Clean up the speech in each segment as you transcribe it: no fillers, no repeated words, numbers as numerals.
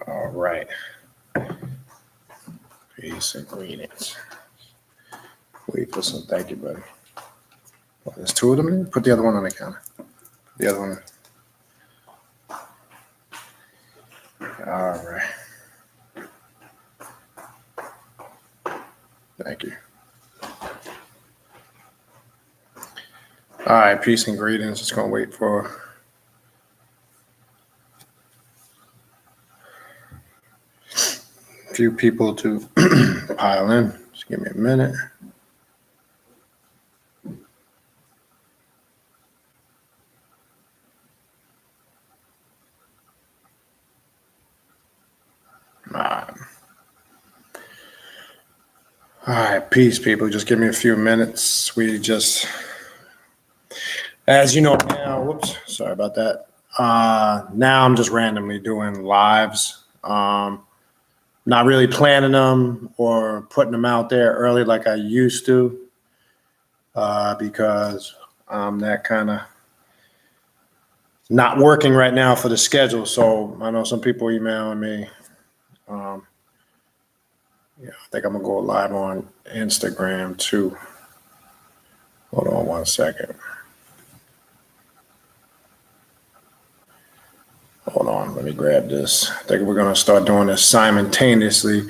All right. Peace and greetings. Wait for some. Thank you, buddy. Well, there's two of them there? Put the other one on the counter. The other one. All right. Thank you. All right. Peace and greetings. Just going to wait for a few people to pile in. Just give me a minute. All right, peace, people. Just give me a few minutes. We just, as you know now, whoops, sorry about that. Now I'm just randomly doing lives. Not really planning them or putting them out there early like I used to, because I'm that kind of not working right now for the schedule. So I know some people emailing me. Yeah, I think I'm gonna go live on Instagram too. Hold on one second. Hold on, let me grab this. I think we're gonna start doing this simultaneously.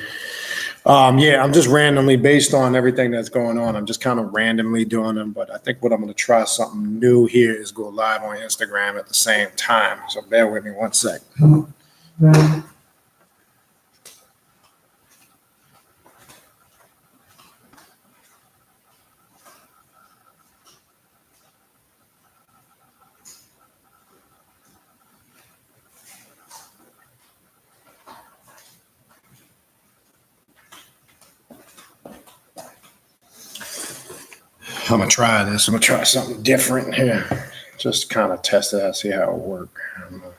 Yeah, I'm just randomly based on everything that's going on. I'm just kind of randomly doing them, but I think what I'm gonna try something new here is go live on Instagram at the same time. So bear with me one second. I'm gonna try this. I'm gonna try something different here. Just kind of test it out, see how it works. I'm gonna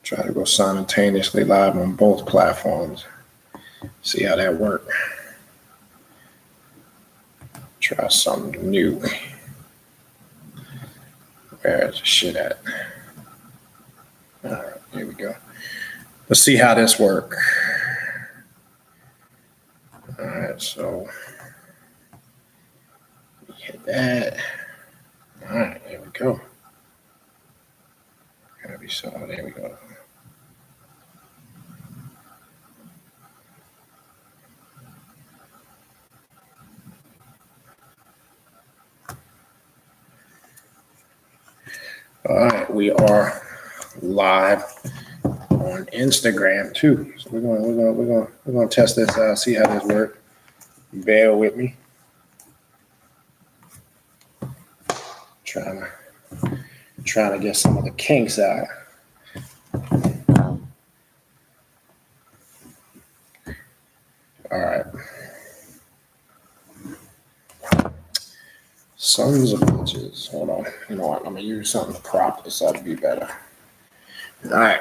try to go simultaneously live on both platforms. See how that works. Try something new. Where's the shit at? All right, here we go. Let's see how this works. All right, so hit that. All right, here we go. Gotta be so. There we go. All right, we are live on Instagram too. So we're gonna test this out, see how this works. Bear with me. Trying to get some of the kinks out. All right. Sons of bitches. Hold on. You know what? I'm gonna use something to prop this up to be better. All right.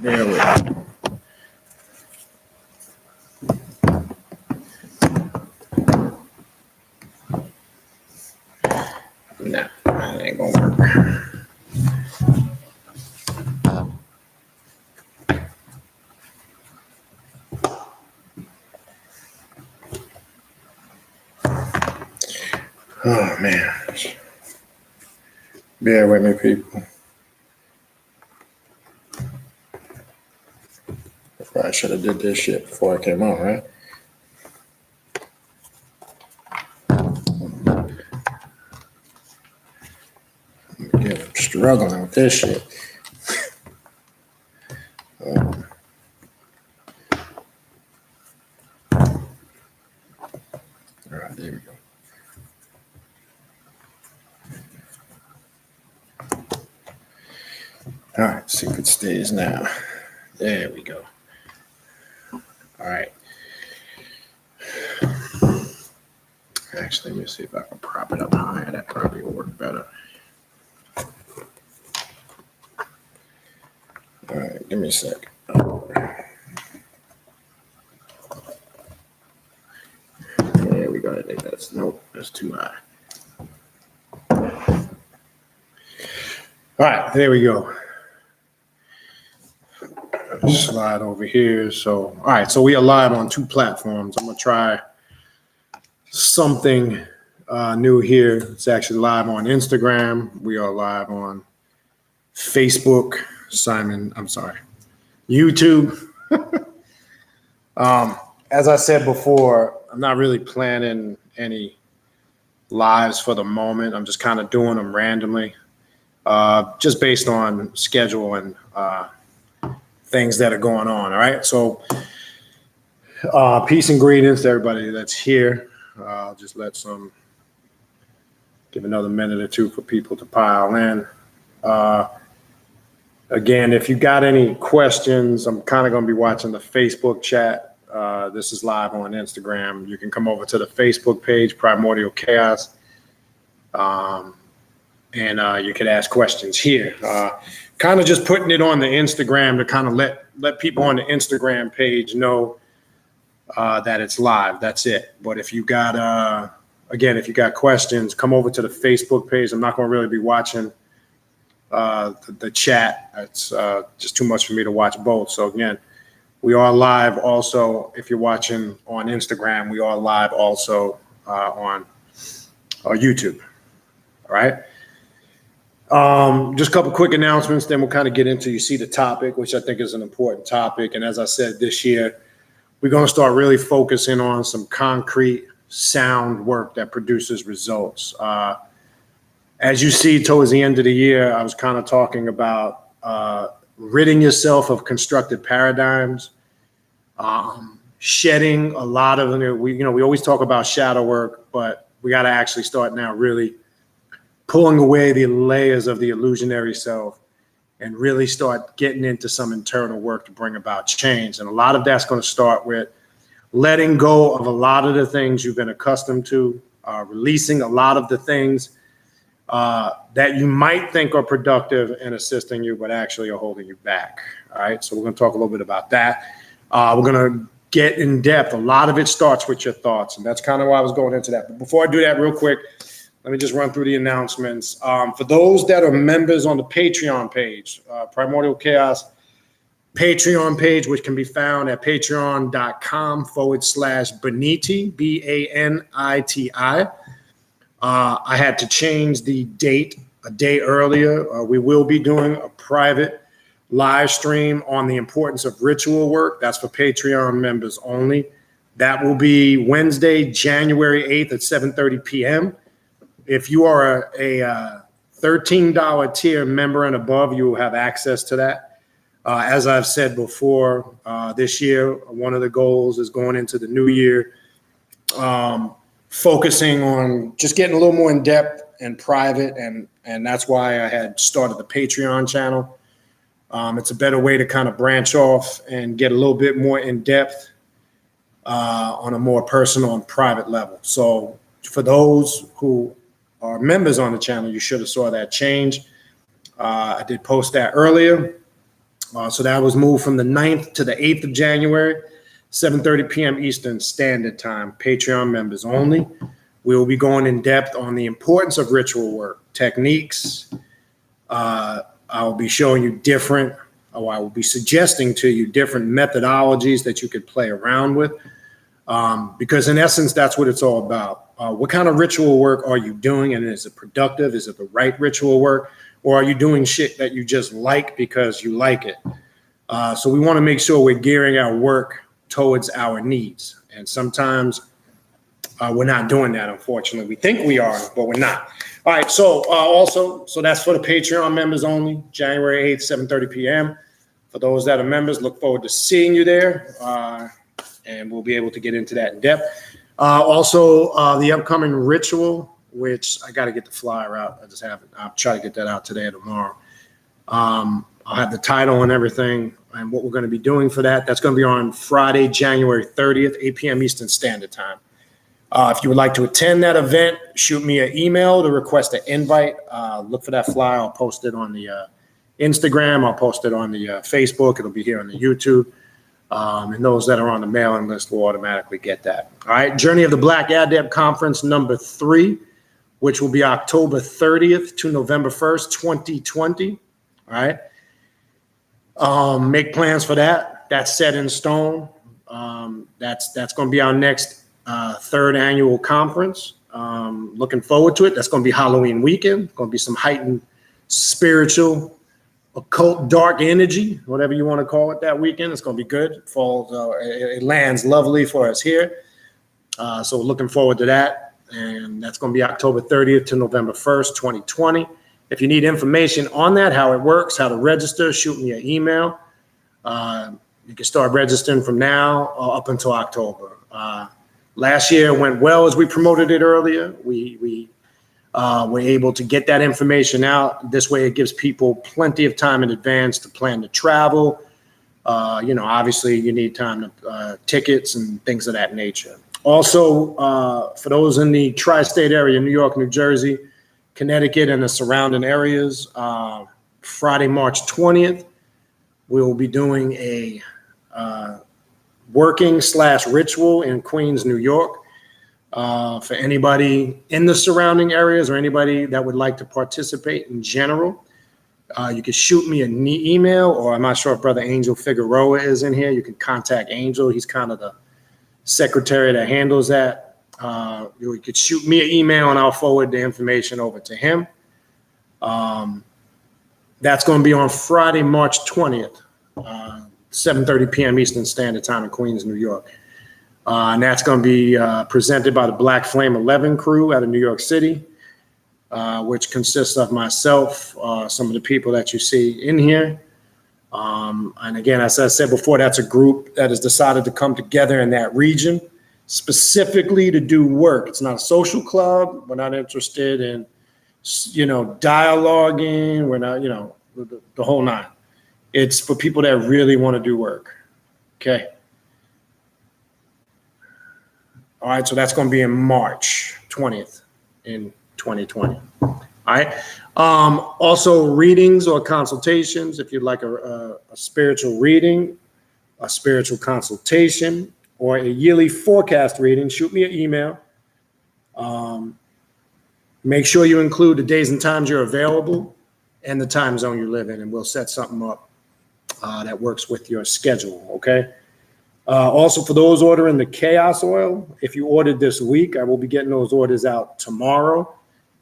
Bear with me. Nah, that ain't gonna work. Oh man. Bear with me, people. I should have did this shit before I came on, right? Again, I'm struggling with this shit. All right, there we go. All right, see if it stays now. There we go. All right. Actually, let me see if I can prop it up higher. That probably will work better. All right, give me a sec. There we go. I think that's, nope, that's too high. All right, there we go. slide over here. So, all right. So we are live on 2 platforms. I'm going to try something new here. It's actually live on Instagram. We are live on Facebook. YouTube. As I said before, I'm not really planning any lives for the moment. I'm just kind of doing them randomly, just based on schedule and things that are going on. All right. So peace and greetings to everybody that's here. I'll just give another minute or two for people to pile in. Again, if you got any questions, I'm kind of going to be watching the Facebook chat. This is live on Instagram. You can come over to the Facebook page, Primordial Chaos, and you can ask questions here. Kind of just putting it on the Instagram to kind of let people on the Instagram page know that it's live. That's it. But if you got, if you got questions, come over to the Facebook page. I'm not going to really be watching the chat. It's just too much for me to watch both. So again, we are live also. If you're watching on Instagram, we are live also on YouTube. All right. Just a couple quick announcements, then we'll kind of get into, you see the topic, which I think is an important topic. And as I said, this year, we're going to start really focusing on some concrete sound work that produces results. As you see towards the end of the year, I was kind of talking about ridding yourself of constructed paradigms, shedding a lot of them. We always talk about shadow work, but we got to actually start now really pulling away the layers of the illusionary self and really start getting into some internal work to bring about change. And a lot of that's going to start with letting go of a lot of the things you've been accustomed to, releasing a lot of the things that you might think are productive and assisting you, but actually are holding you back. All right. So we're going to talk a little bit about that. We're going to get in depth. A lot of it starts with your thoughts. And that's kind of why I was going into that. But before I do that real quick, let me just run through the announcements. For those that are members on the Patreon page, Primordial Chaos Patreon page, which can be found at patreon.com/Baniti, Baniti. I had to change the date a day earlier. We will be doing a private live stream on the importance of ritual work. That's for Patreon members only. That will be Wednesday, January 8th at 7:30 p.m. If you are a $13 tier member and above, you will have access to that. As I've said before, this year, one of the goals is going into the new year, focusing on just getting a little more in depth and private. And that's why I had started the Patreon channel. It's a better way to kind of branch off and get a little bit more in depth on a more personal and private level. So for those who are members on the channel, you should have saw that change. I did post that earlier. So that was moved from the 9th to the 8th of January. 7:30 p.m. Eastern Standard Time, Patreon members only. We will be going in depth on the importance of ritual work, techniques. I will be showing you I will be suggesting to you different methodologies that you could play around with. Because in essence, that's what it's all about. What kind of ritual work are you doing? And is it productive? Is it the right ritual work? Or are you doing shit that you just like because you like it? So we want to make sure we're gearing our work towards our needs. And sometimes we're not doing that, unfortunately. We think we are, but we're not. All right, so so that's for the Patreon members only, January 8th, 7:30 p.m. For those that are members, look forward to seeing you there, and we'll be able to get into that in depth. The upcoming ritual, which I got to get the flyer out. I just haven't. I'll try to get that out today or tomorrow. I'll have the title and everything and what we're going to be doing for that. That's going to be on Friday, January 30th, 8 p.m. Eastern Standard Time. If you would like to attend that event, shoot me an email to request an invite. Look for that flyer. I'll post it on the Instagram. I'll post it on the Facebook. It'll be here on the YouTube. And those that are on the mailing list will automatically get that. All right. Journey of the Black Adept Conference number 3, which will be October 30th to November 1st, 2020. All right. Make plans for that. That's set in stone. That's going to be our next third annual conference. Looking forward to it. That's going to be Halloween weekend. Going to be some heightened spiritual, occult, dark energy, whatever you want to call it, that weekend. It's going to be good. It falls. It lands lovely for us here. So we're looking forward to that. And that's going to be October 30th to November 1st, 2020. If you need information on that, how it works, how to register, shoot me an email. You can start registering from now up until October. Last year went well as we promoted it earlier. We were able to get that information out. This way it gives people plenty of time in advance to plan to travel. Obviously you need time to tickets and things of that nature. Also, for those in the tri-state area, New York, New Jersey, Connecticut, and the surrounding areas, Friday, March 20th, we will be doing a working/ritual in Queens, New York. For anybody in the surrounding areas or anybody that would like to participate in general, you can shoot me an email, or I'm not sure if Brother Angel Figueroa is in here. You can contact Angel. He's kind of the secretary that handles that. You could shoot me an email and I'll forward the information over to him. That's going to be on Friday, March 20th, 7:30 p.m. Eastern Standard Time in Queens, New York. And that's going to be presented by the Black Flame 11 crew out of New York City, which consists of myself, some of the people that you see in here. And again, as I said before, that's a group that has decided to come together in that region specifically to do work. It's not a social club. We're not interested in, dialoguing. We're not, the whole nine. It's for people that really want to do work. Okay. All right. So that's going to be in March 20th in 2020. All right. Also, readings or consultations. If you'd like a spiritual reading, a spiritual consultation, or a yearly forecast reading, shoot me an email. Make sure you include the days and times you're available and the time zone you live in, and we'll set something up that works with your schedule, okay? Also, for those ordering the Chaos Oil, if you ordered this week, I will be getting those orders out tomorrow.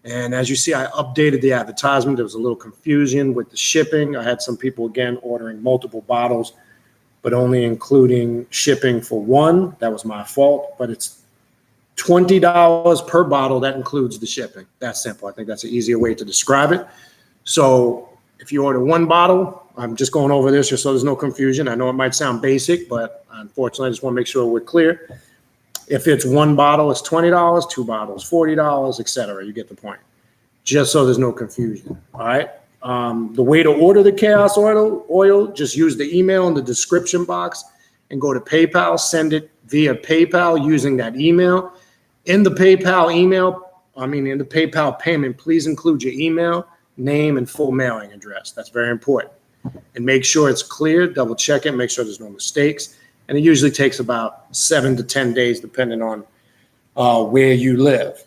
And as you see, I updated the advertisement. There was a little confusion with the shipping. I had some people, again, ordering multiple bottles, but only including shipping for one. That was my fault, but it's $20 per bottle. That includes the shipping. That's simple. I think that's an easier way to describe it. So if you order one bottle, I'm just going over this just so there's no confusion. I know it might sound basic, but unfortunately, I just want to make sure we're clear. If it's one bottle, it's $20, two bottles, $40, etc. You get the point. Just so there's no confusion. All right. The way to order the Chaos Oil, just use the email in the description box and go to PayPal. Send it via PayPal using that email. In the PayPal payment, please include your email, name, and full mailing address. That's very important. And make sure it's clear. Double check it. Make sure there's no mistakes. And it usually takes about 7 to 10 days, depending on where you live.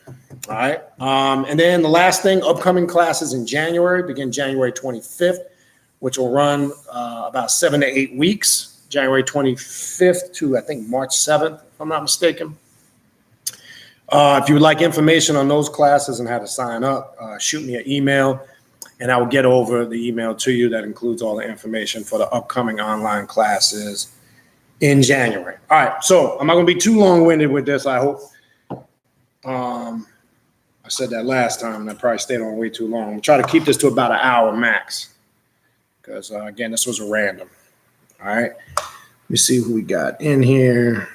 All right. And then the last thing, upcoming classes in January, begin January 25th, which will run about 7 to 8 weeks, January 25th to, I think, March 7th, if I'm not mistaken. If you would like information on those classes and how to sign up, shoot me an email, and I will get over the email to you that includes all the information for the upcoming online classes in January. All right, so I'm not going to be too long-winded with this, I hope. I said that last time, and I probably stayed on way too long. We'll try to keep this to about an hour max because, again, this was a random. All right, let me see who we got in here.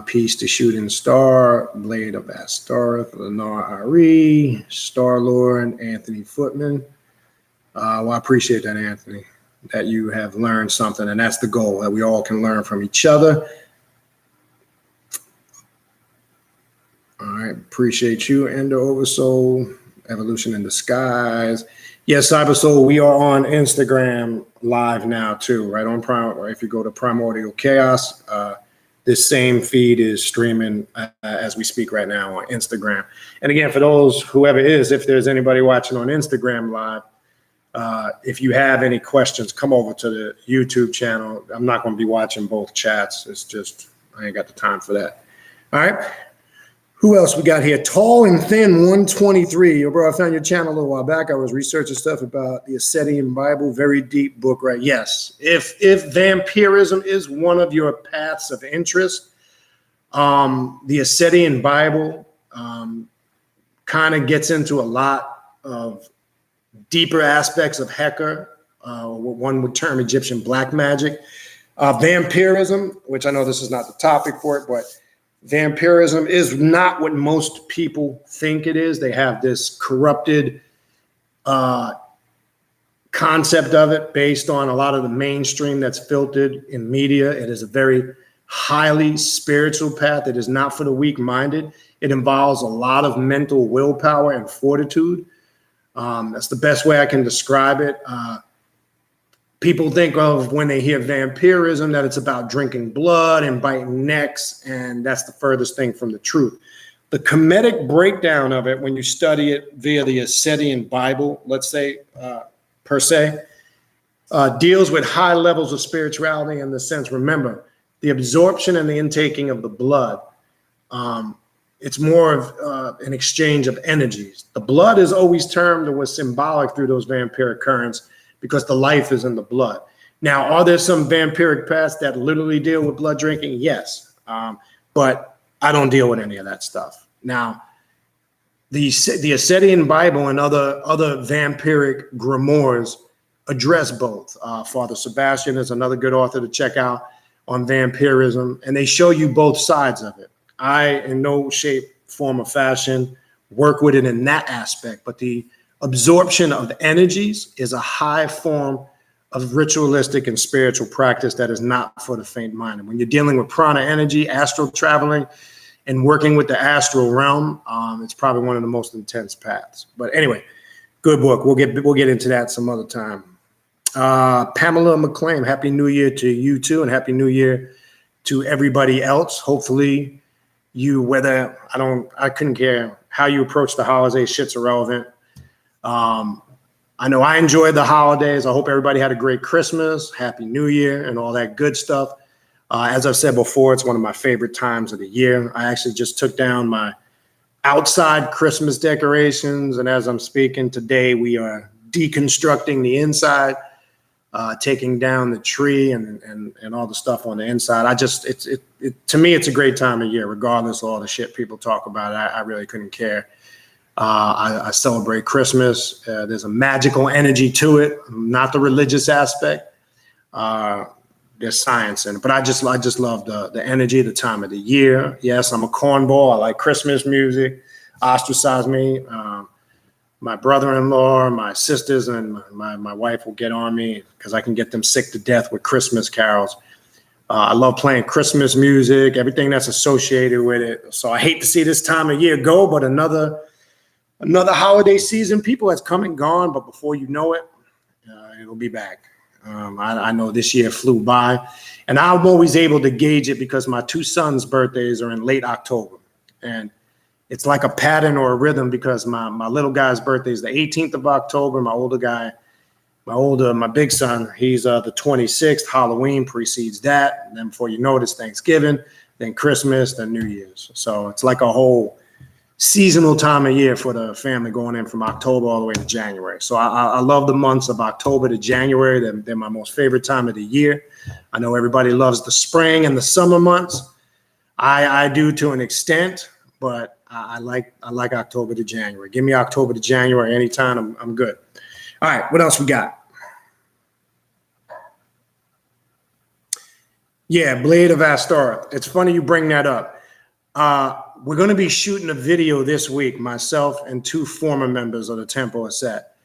Piece to Shooting Star, Blade of Astareth, Lenore Ari, Star-Lord, Anthony Footman. Well, I appreciate that, Anthony, that you have learned something, and that's the goal, that we all can learn from each other. All right, appreciate you, Ender Oversoul, Evolution in Disguise. Yes, Cyber Soul, we are on Instagram live now too, right on Prime. Or if you go to Primordial Chaos, this same feed is streaming as we speak right now on Instagram. And again, for those, whoever is, if there's anybody watching on Instagram live, If you have any questions, come over to the YouTube channel. I'm not going to be watching both chats. It's just, I ain't got the time for that. All right. Who else we got here? Tall and Thin 123. Yo, bro, I found your channel a little while back. I was researching stuff about the Ascetian Bible. Very deep book, right? Yes. If vampirism is one of your paths of interest, the Ascetian Bible kind of gets into a lot of deeper aspects of Hecker, what one would term Egyptian black magic. Vampirism, which I know this is not the topic for it, but vampirism is not what most people think it is. They have this corrupted concept of it based on a lot of the mainstream that's filtered in media. It is a very highly spiritual path. It is not for the weak-minded. It involves a lot of mental willpower and fortitude. That's the best way I can describe it. People think of, when they hear vampirism, that it's about drinking blood and biting necks, and that's the furthest thing from the truth. The Kemetic breakdown of it, when you study it via the Ascetian Bible, let's say, per se, deals with high levels of spirituality in the sense, remember, the absorption and the intaking of the blood. It's more of an exchange of energies. The blood is always termed or was symbolic through those vampiric currents, because the life is in the blood. Now, are there some vampiric paths that literally deal with blood drinking? Yes, but I don't deal with any of that stuff. Now, the Ascetian Bible and other vampiric grimoires address both. Father Sebastian is another good author to check out on vampirism, and they show you both sides of it. I, in no shape, form, or fashion, work with it in that aspect, but the absorption of energies is a high form of ritualistic and spiritual practice that is not for the faint-minded. When you're dealing with prana energy, astral traveling, and working with the astral realm, it's probably one of the most intense paths. But anyway, good book. We'll get into that some other time. Pamela McClain, Happy New Year to you too, and Happy New Year to everybody else. Hopefully I couldn't care how you approach the holidays, shit's irrelevant. I know I enjoyed the holidays. I hope everybody had a great Christmas, Happy New Year, and all that good stuff. As I've said before, it's one of my favorite times of the year. I actually just took down my outside Christmas decorations, and as I'm speaking today, we are deconstructing the inside, taking down the tree and all the stuff on the inside. To me, it's a great time of year, regardless of all the shit people talk about. I really couldn't care. I celebrate Christmas. There's a magical energy to it, not the religious aspect. There's science in it, but I just love the energy, the time of the year. Yes, I'm a cornball. I like Christmas music. Ostracize me. My brother-in-law, my sisters, and my wife will get on me because I can get them sick to death with Christmas carols. I love playing Christmas music, everything that's associated with it. So I hate to see this time of year go, but another holiday season, people, has come and gone, but before you know it, it'll be back. I know this year flew by, and I'm always able to gauge it because my two sons' birthdays are in late October, and it's like a pattern or a rhythm because my little guy's birthday is the 18th of October. My big son, he's the 26th. Halloween precedes that, and then before you know it, it's Thanksgiving, then Christmas, then New Year's. So it's like a whole seasonal time of year for the family, going in from October all the way to January. So I love the months of October to January. They're my most favorite time of the year. I know everybody loves the spring and the summer months. I do to an extent, but I like October to January. Give me October to January anytime. I'm good. All right, what else we got? Yeah, Blade of Astareth. It's funny you bring that up. We're going to be shooting a video this week, myself and two former members of the Temple of Set.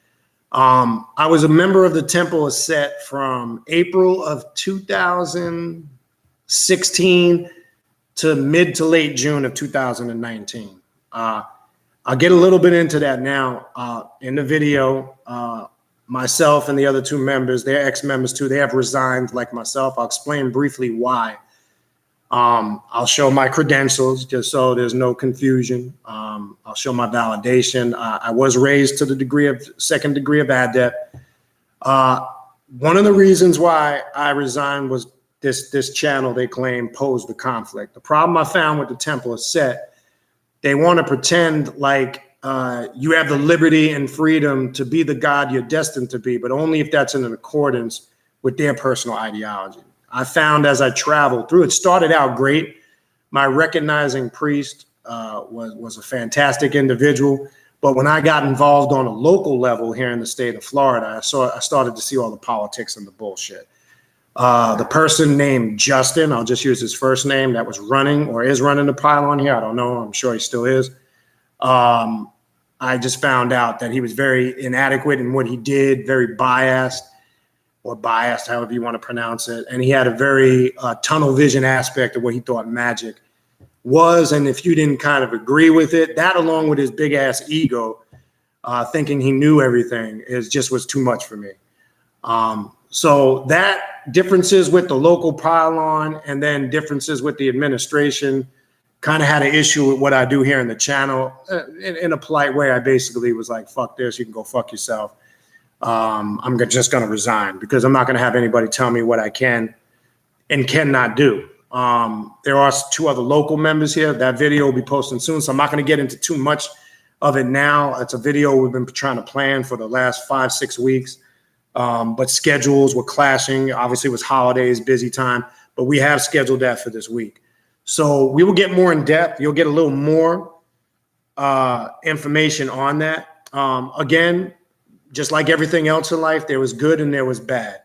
I was a member of the Temple of Set from April of 2016 to mid to late June of 2019. I'll get a little bit into that now. In the video, myself and the other two members, they're ex-members too, they have resigned like myself. I'll explain briefly why. I'll show my credentials just so there's no confusion. I'll show my validation. I was raised to the second degree of adept. One of the reasons why I resigned was this channel they claim posed the conflict. The problem I found with the Temple is set. They want to pretend like you have the liberty and freedom to be the God you're destined to be, but only if that's in accordance with their personal ideology. I found as I traveled through, it started out great. My recognizing priest was a fantastic individual, but when I got involved on a local level here in the state of Florida, I started to see all the politics and the bullshit. The person named Justin, I'll just use his first name, that was running or is running the pylon here. I don't know. I'm sure he still is. I just found out that he was very inadequate in what he did, very biased, however you want to pronounce it. And he had a very tunnel vision aspect of what he thought magic was. And if you didn't kind of agree with it, that along with his big ass ego, thinking he knew everything, was too much for me. So that differences with the local pylon and then differences with the administration kind of had an issue with what I do here in the channel. In a polite way, I basically was like, fuck this, you can go fuck yourself. I'm just going to resign because I'm not going to have anybody tell me what I can and cannot do. There are 2 other local members here. That video will be posting soon, so I'm not going to get into too much of it now. It's a video we've been trying to plan for the last 5-6 weeks. But schedules were clashing. Obviously, it was holidays, busy time, but we have scheduled that for this week. So we will get more in depth. You'll get a little more information on that. Again, just like everything else in life, there was good and there was bad.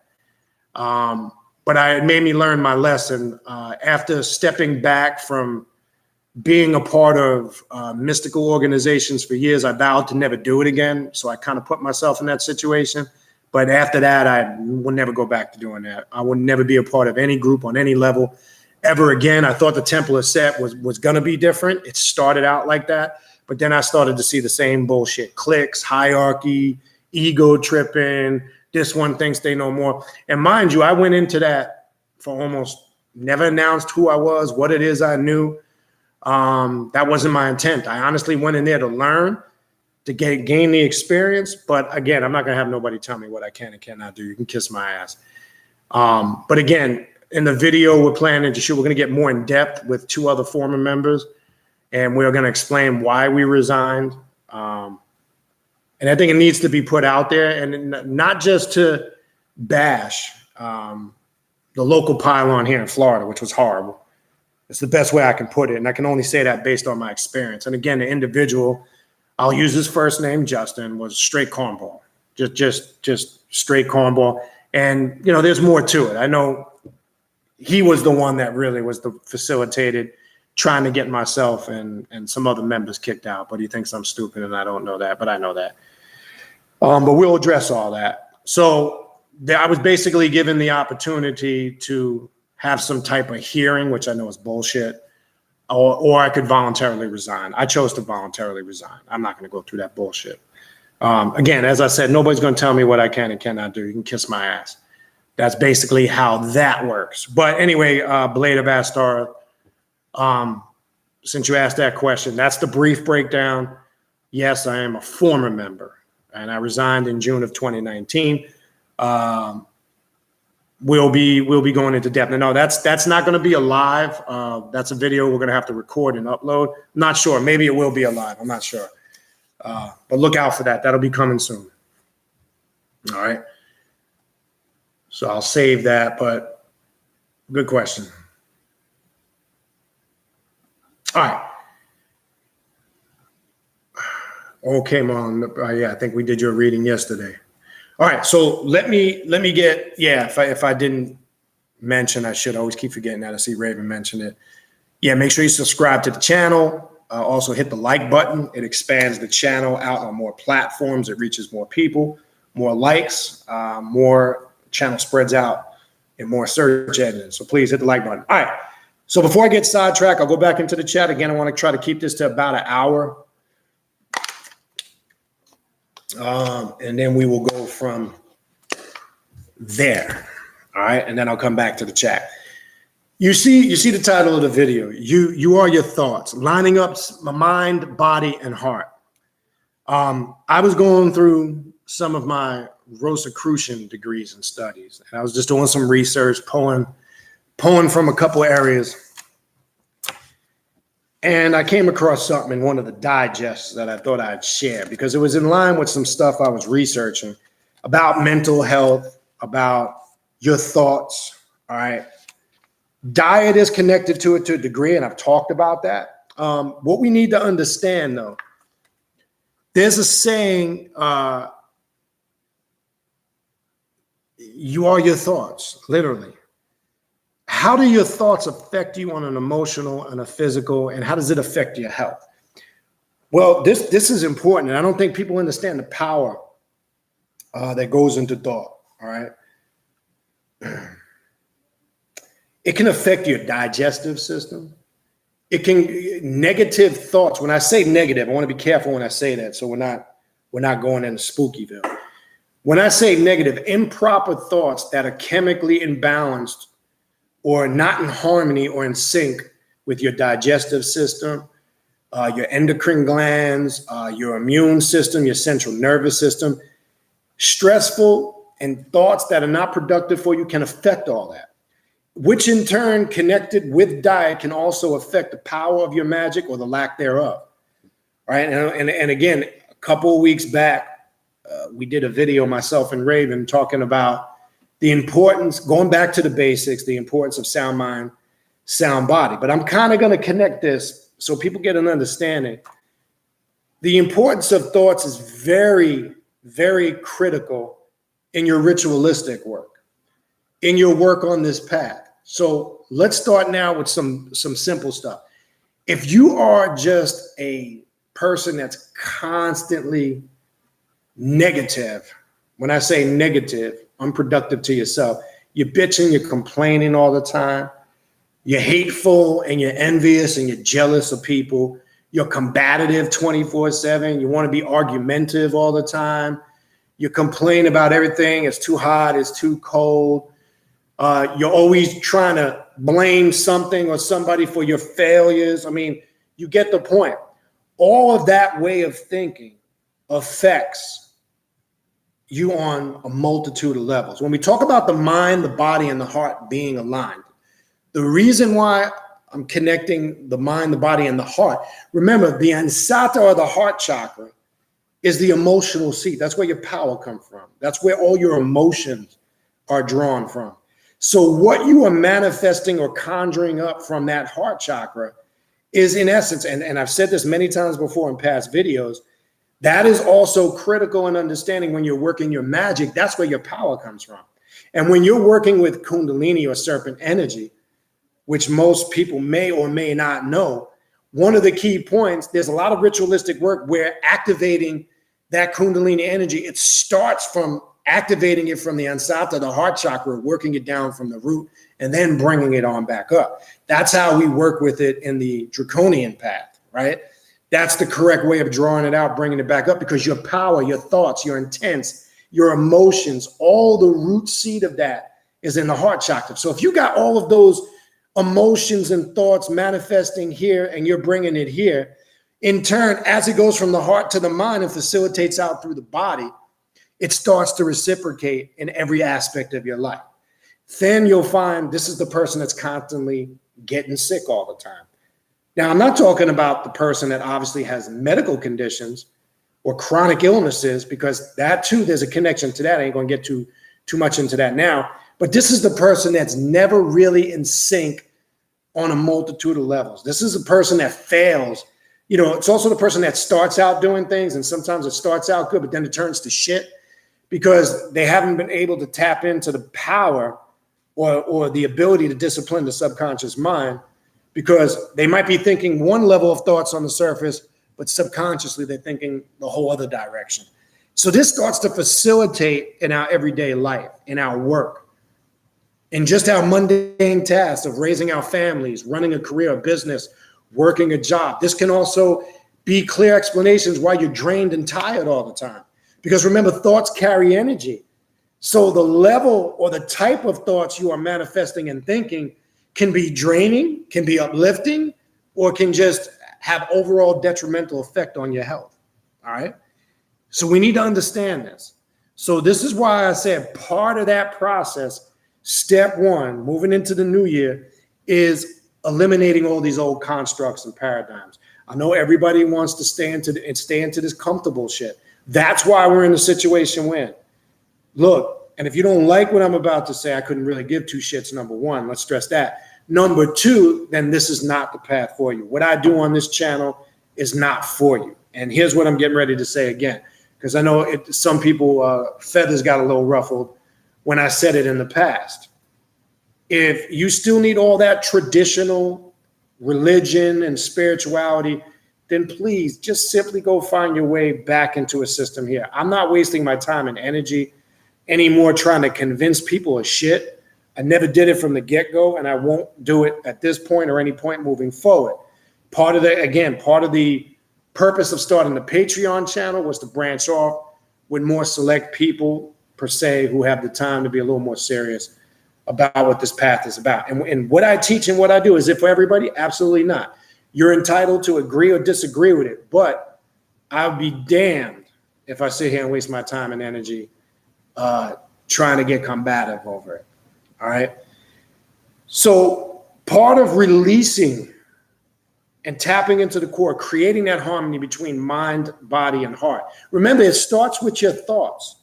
But it made me learn my lesson. After stepping back from being a part of mystical organizations for years, I vowed to never do it again. So I kind of put myself in that situation. But after that, I will never go back to doing that. I would never be a part of any group on any level ever again. I thought the Temple of Set was going to be different. It started out like that. But then I started to see the same bullshit. Cliques, hierarchy, ego tripping. This one thinks they know more. And mind you, I went into that for almost never announced who I was, what it is I knew. That wasn't my intent. I honestly went in there to learn, to gain the experience. But again, I'm not going to have nobody tell me what I can and cannot do. You can kiss my ass. But again, in the video we're planning to shoot, we're going to get more in depth with 2 other former members. And we're going to explain why we resigned. And I think it needs to be put out there, and not just to bash the local pylon here in Florida, which was horrible. It's the best way I can put it. And I can only say that based on my experience. And again, the individual, I'll use his first name, Justin, was straight cornball, just straight cornball. And, you know, there's more to it. I know he was the one that really was the facilitated trying to get myself and some other members kicked out, but he thinks I'm stupid and I don't know that, but I know that. But we'll address all that. So I was basically given the opportunity to have some type of hearing, which I know is bullshit, or I could voluntarily resign. I chose to voluntarily resign. I'm not going to go through that bullshit. Again, as I said, nobody's going to tell me what I can and cannot do. You can kiss my ass. That's basically how that works. But anyway, Blade of Astar, since you asked that question, that's the brief breakdown. Yes, I am a former member, and I resigned in June of 2019. We'll be going into depth. No, that's not going to be a live. That's a video we're going to have to record and upload. I'm not sure. Maybe it will be a live. I'm not sure. But look out for that. That'll be coming soon. All right. So I'll save that, but good question. All right. Okay, Mom. Yeah, I think we did your reading yesterday. All right, so let me get, yeah, if I didn't mention, I should always keep forgetting that. I see Raven mention it. Yeah, make sure you subscribe to the channel. Also hit the like button. It expands the channel out on more platforms. It reaches more people, more likes, more channel spreads out in more search engines. So please hit the like button. All right, so before I get sidetracked, I'll go back into the chat. Again, I want to try to keep this to about an hour. And then we will go from there. All right. And then I'll come back to the chat. You see the title of the video. You are your thoughts, lining up my mind, body, and heart. I was going through some of my Rosicrucian degrees and studies. And I was just doing some research, pulling from a couple areas. And I came across something in one of the digests that I thought I'd share because it was in line with some stuff I was researching about mental health, about your thoughts, all right? Diet is connected to it to a degree, and I've talked about that. What we need to understand, though, there's a saying, you are your thoughts, literally. How do your thoughts affect you on an emotional and a physical, and how does it affect your health? Well, this is important, and I don't think people understand the power that goes into thought, all right? It can affect your digestive system. It can, negative thoughts, when I say negative, I want to be careful when I say that so we're not going into Spookyville. When I say negative, improper thoughts that are chemically imbalanced or not in harmony or in sync with your digestive system, your endocrine glands, your immune system, your central nervous system, stressful and thoughts that are not productive for you can affect all that, which in turn, connected with diet, can also affect the power of your magic or the lack thereof, right? And again, a couple of weeks back, we did a video, myself and Raven, talking about the importance, going back to the basics, the importance of sound mind, sound body. But I'm kind of going to connect this so people get an understanding. The importance of thoughts is very, very critical in your ritualistic work, in your work on this path. So let's start now with some simple stuff. If you are just a person that's constantly negative, when I say negative, unproductive to yourself, you're bitching, you're complaining all the time, you're hateful and you're envious and you're jealous of people, you're combative 24/7, you want to be argumentative all the time, you complain about everything, it's too hot, it's too cold, you're always trying to blame something or somebody for your failures. I mean, you get the point. All of that way of thinking affects you on a multitude of levels. When we talk about the mind, the body, and the heart being aligned, the reason why I'm connecting the mind, the body, and the heart, remember, the ansata, or the heart chakra, is the emotional seat. That's where your power comes from. That's where all your emotions are drawn from. So what you are manifesting or conjuring up from that heart chakra is, in essence, and I've said this many times before in past videos, that is also critical in understanding when you're working your magic. That's where your power comes from. And when you're working with Kundalini or serpent energy, which most people may or may not know, one of the key points, there's a lot of ritualistic work where activating that Kundalini energy, it starts from activating it from the ansata, the heart chakra, working it down from the root, and then bringing it on back up. That's how we work with it in the draconian path, right? That's the correct way of drawing it out, bringing it back up, because your power, your thoughts, your intents, your emotions, all the root seed of that is in the heart chakra. So if you got all of those emotions and thoughts manifesting here and you're bringing it here, in turn, as it goes from the heart to the mind and facilitates out through the body, it starts to reciprocate in every aspect of your life. Then you'll find this is the person that's constantly getting sick all the time. Now, I'm not talking about the person that obviously has medical conditions or chronic illnesses, because that too, there's a connection to that. I ain't going to get too much into that now. But this is the person that's never really in sync on a multitude of levels. This is a person that fails. You know, it's also the person that starts out doing things, and sometimes it starts out good, but then it turns to shit because they haven't been able to tap into the power or the ability to discipline the subconscious mind, because they might be thinking one level of thoughts on the surface, but subconsciously they're thinking the whole other direction. So this starts to facilitate in our everyday life, in our work, in just our mundane tasks of raising our families, running a career, a business, working a job. This can also be clear explanations why you're drained and tired all the time. Because remember, thoughts carry energy. So the level or the type of thoughts you are manifesting and thinking can be draining, can be uplifting, or can just have overall detrimental effect on your health. All right. So we need to understand this. So this is why I said part of that process, step one, moving into the new year, is eliminating all these old constructs and paradigms. I know everybody wants to stay into this comfortable shit. That's why we're in the situation we're in. Look, and if you don't like what I'm about to say, I couldn't really give two shits, number one. Let's stress that. Number two, then this is not the path for you. What I do on this channel is not for you. And here's what I'm getting ready to say again, because I know some people, feathers got a little ruffled when I said it in the past. If you still need all that traditional religion and spirituality, then please just simply go find your way back into a system here. I'm not wasting my time and energy anymore trying to convince people of shit. I never did it from the get-go, and I won't do it at this point or any point moving forward. Part of the purpose of starting the Patreon channel was to branch off with more select people, per se, who have the time to be a little more serious about what this path is about. And what I teach and what I do, is it for everybody? Absolutely not. You're entitled to agree or disagree with it, but I'll be damned if I sit here and waste my time and energy trying to get combative over it. All right. So part of releasing and tapping into the core, creating that harmony between mind, body, and heart. Remember, it starts with your thoughts.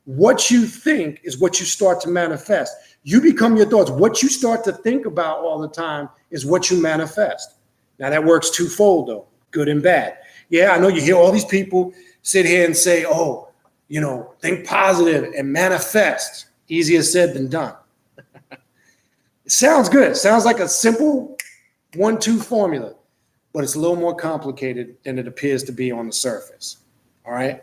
What you think is what you start to manifest. You become your thoughts. What you start to think about all the time is what you manifest. Now, that works twofold, though, good and bad. Yeah, I know you hear all these people sit here and say, oh, you know, think positive and manifest. Easier said than done. It sounds good. It sounds like a simple 1-2 formula, but it's a little more complicated than it appears to be on the surface. All right?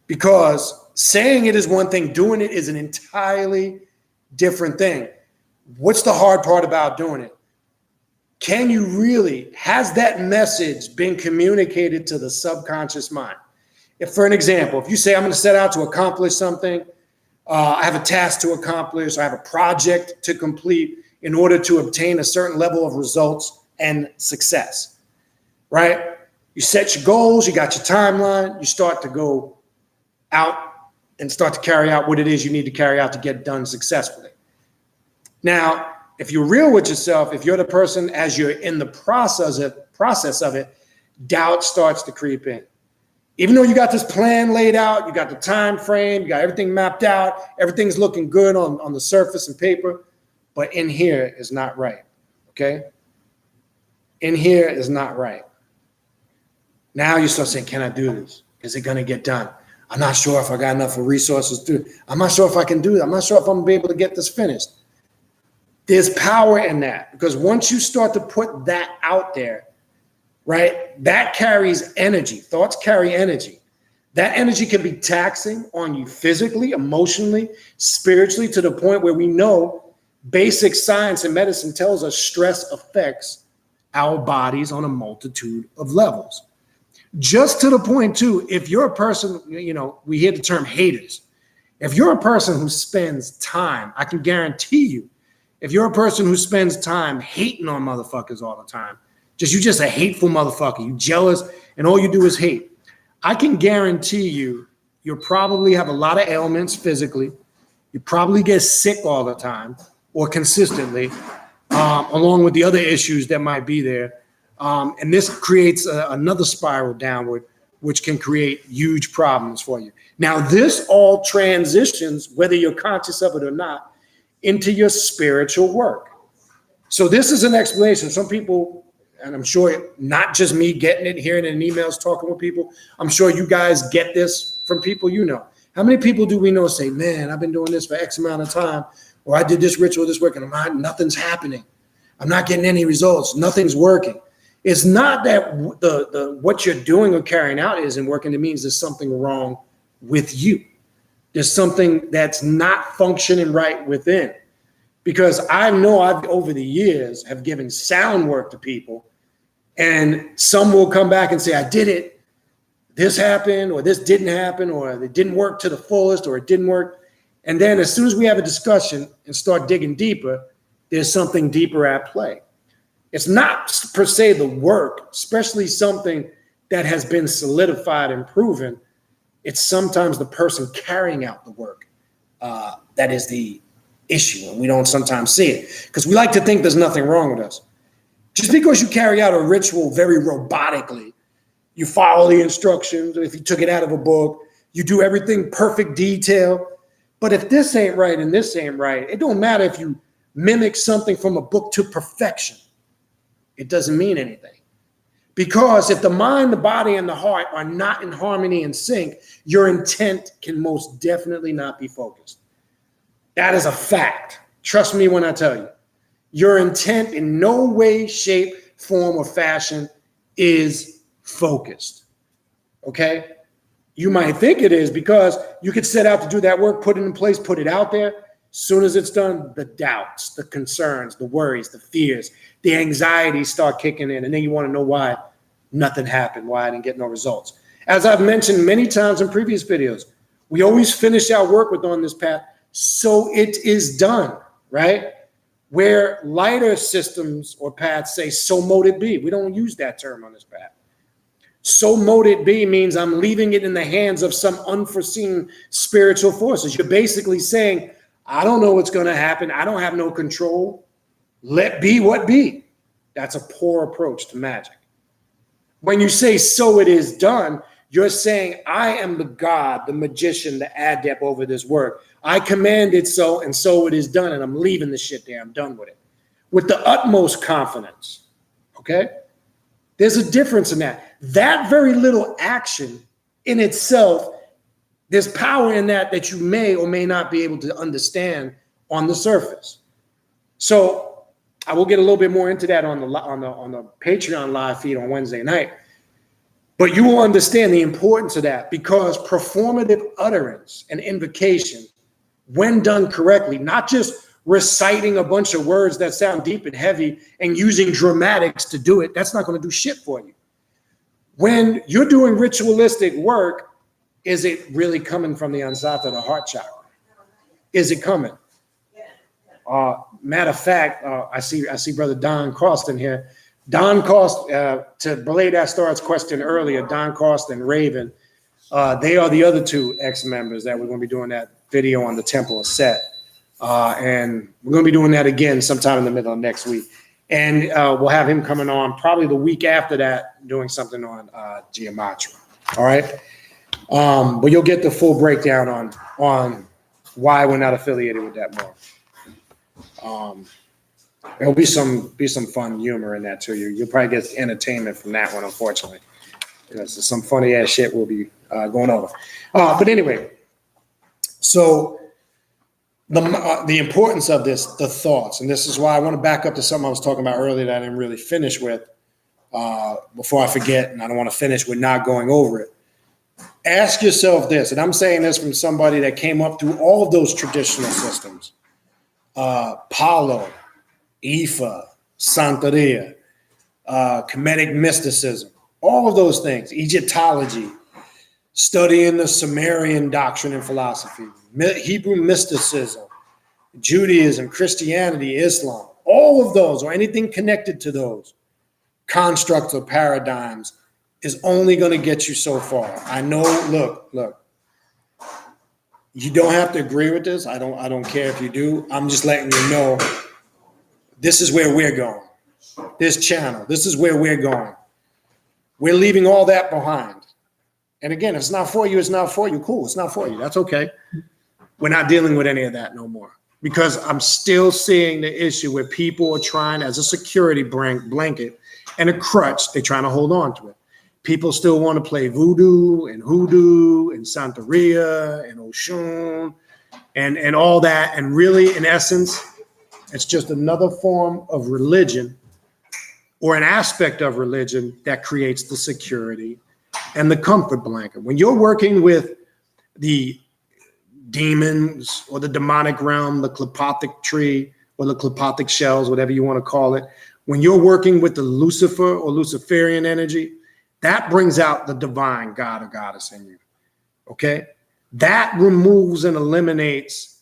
Because saying it is one thing, doing it is an entirely different thing. What's the hard part about doing it? Can you really, has that message been communicated to the subconscious mind? If, for an example, if you say, I'm going to set out to accomplish something, I have a task to accomplish, I have a project to complete in order to obtain a certain level of results and success, right? You set your goals, you got your timeline, you start to go out and start to carry out what it is you need to carry out to get done successfully. Now, if you're real with yourself, if you're the person, as you're in the process of it, doubt starts to creep in. Even though you got this plan laid out, you got the time frame, you got everything mapped out, everything's looking good on the surface and paper, but in here is not right, okay? In here is not right. Now you start saying, can I do this? Is it gonna get done? I'm not sure if I got enough resources to, I'm not sure if I can do it. I'm not sure if I'm gonna be able to get this finished. There's power in that, because once you start to put that out there, right, that carries energy. Thoughts carry energy. That energy can be taxing on you physically, emotionally, spiritually, to the point where we know basic science and medicine tells us stress affects our bodies on a multitude of levels. Just to the point, too, if you're a person, you know, we hear the term haters. If you're a person who spends time, I can guarantee you, if you're a person who spends time hating on motherfuckers all the time, you're just a hateful motherfucker, you jealous, and all you do is hate, I can guarantee you'll probably have a lot of ailments physically. You probably get sick all the time or consistently, along with the other issues that might be there. And this creates another spiral downward, which can create huge problems for you. Now, this all transitions, whether you're conscious of it or not, into your spiritual work. So this is an explanation. Some people, and I'm sure not just me getting it, hearing it in emails, talking with people, I'm sure you guys get this from people you know. How many people do we know say, man, I've been doing this for X amount of time, or I did this ritual, this work, and nothing's happening. I'm not getting any results. Nothing's working. It's not that what you're doing or carrying out isn't working. It means there's something wrong with you. There's something that's not functioning right within. Because I know I've, over the years, have given sound work to people, and some will come back and say, I did it, this happened, or this didn't happen, or it didn't work to the fullest, or it didn't work. And then as soon as we have a discussion and start digging deeper, there's something deeper at play. It's not per se the work, especially something that has been solidified and proven. It's sometimes the person carrying out the work that is the issue, and we don't sometimes see it because we like to think there's nothing wrong with us. Just because you carry out a ritual very robotically, you follow the instructions, if you took it out of a book, you do everything perfect detail. But if this ain't right and this ain't right, it don't matter if you mimic something from a book to perfection. It doesn't mean anything. Because if the mind, the body, and the heart are not in harmony and sync, your intent can most definitely not be focused. That is a fact. Trust me when I tell you. Your intent in no way, shape, form, or fashion is focused. Okay? You might think it is because you could set out to do that work, put it in place, put it out there. As soon as it's done, the doubts, the concerns, the worries, the fears, the anxieties start kicking in. And then you want to know why nothing happened, why I didn't get no results. As I've mentioned many times in previous videos, we always finish our work with on this path, so it is done, right? Where lighter systems or paths say, so mote it be. We don't use that term on this path. So mote it be means I'm leaving it in the hands of some unforeseen spiritual forces. You're basically saying, I don't know what's going to happen. I don't have no control. Let be what be. That's a poor approach to magic. When you say, so it is done, you're saying, I am the God, the magician, the adept over this work. I command it so, and so it is done, and I'm leaving the shit there. I'm done with it. With the utmost confidence, okay? There's a difference in that. That very little action in itself, there's power in that you may or may not be able to understand on the surface. So I will get a little bit more into that on the Patreon live feed on Wednesday night. But you will understand the importance of that because performative utterance and invocation, when done correctly, not just reciting a bunch of words that sound deep and heavy and using dramatics to do it, that's not going to do shit for you. When you're doing ritualistic work, is it really coming from the ansata, the heart chakra? Is it coming? Matter of fact, I see Brother Don Costin here. Don Cost, to belay that Star's question earlier, Don Cost and Raven, they are the other two ex-members that we're going to be doing that video on the Temple of Set. And we're going to be doing that again sometime in the middle of next week. And we'll have him coming on probably the week after that, doing something on geometry. All right? But you'll get the full breakdown on why we're not affiliated with that more. There'll be some fun humor in that too. You'll probably get entertainment from that one, unfortunately. There's some funny ass shit we'll be going over. But anyway, so the importance of this, the thoughts, and this is why I want to back up to something I was talking about earlier that I didn't really finish with before I forget, and I don't want to finish with not going over it. Ask yourself this, and I'm saying this from somebody that came up through all of those traditional systems. Palo, Ifa, Santeria, Kemetic mysticism, all of those things, Egyptology, studying the Sumerian doctrine and philosophy, Hebrew mysticism, Judaism, Christianity, Islam, all of those or anything connected to those constructs or paradigms is only going to get you so far. I know, look, you don't have to agree with this. I don't care if you do. I'm just letting you know this is where we're going. This channel, this is where we're going. We're leaving all that behind. And again, if it's not for you, it's not for you. Cool, it's not for you. That's okay. We're not dealing with any of that no more. Because I'm still seeing the issue where people are trying, as a security blanket and a crutch, they're trying to hold on to it. People still want to play voodoo and hoodoo and Santeria and Oshun and all that. And really, in essence, it's just another form of religion or an aspect of religion that creates the security and the comfort blanket. When you're working with the demons or the demonic realm, the Klipothic tree or the Klipothic shells, whatever you want to call it, when you're working with the Lucifer or Luciferian energy, that brings out the divine God or goddess in you, okay? That removes and eliminates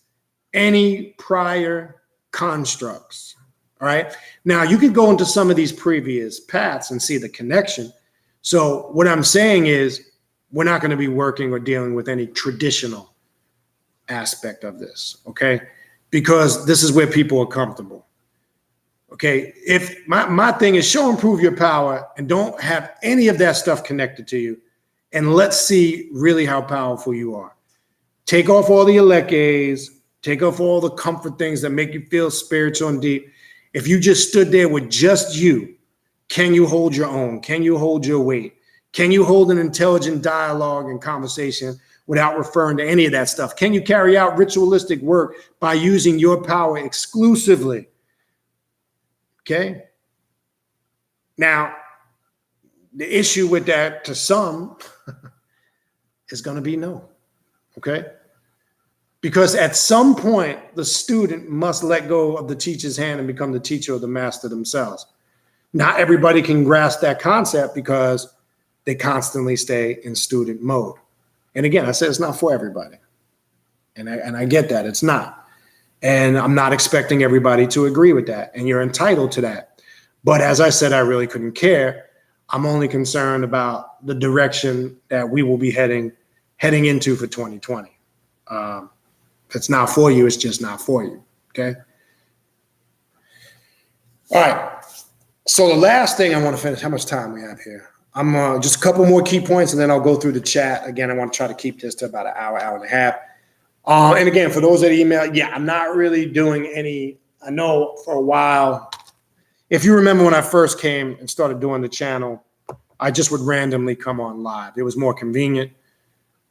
any prior constructs, all right? Now, you could go into some of these previous paths and see the connection. So what I'm saying is we're not going to be working or dealing with any traditional aspect of this, okay? Because this is where people are comfortable. Okay, if my thing is show and prove your power and don't have any of that stuff connected to you, and let's see really how powerful you are. Take off all the eleques, take off all the comfort things that make you feel spiritual and deep. If you just stood there with just you, can you hold your own? Can you hold your weight? Can you hold an intelligent dialogue and conversation without referring to any of that stuff? Can you carry out ritualistic work by using your power exclusively? Okay. Now, the issue with that to some is going to be no. Okay. Because at some point, the student must let go of the teacher's hand and become the teacher or the master themselves. Not everybody can grasp that concept because they constantly stay in student mode. And again, I said it's not for everybody. And I get that. It's not. And I'm not expecting everybody to agree with that. And you're entitled to that. But as I said, I really couldn't care. I'm only concerned about the direction that we will be heading into for 2020. If it's not for you, it's just not for you. Okay. All right. So the last thing I want to finish, how much time we have here? I'm just a couple more key points and then I'll go through the chat. Again, I want to try to keep this to about an hour, hour and a half. And again, for those that email, yeah, I'm not really doing any, I know for a while, if you remember when I first came and started doing the channel, I just would randomly come on live. It was more convenient.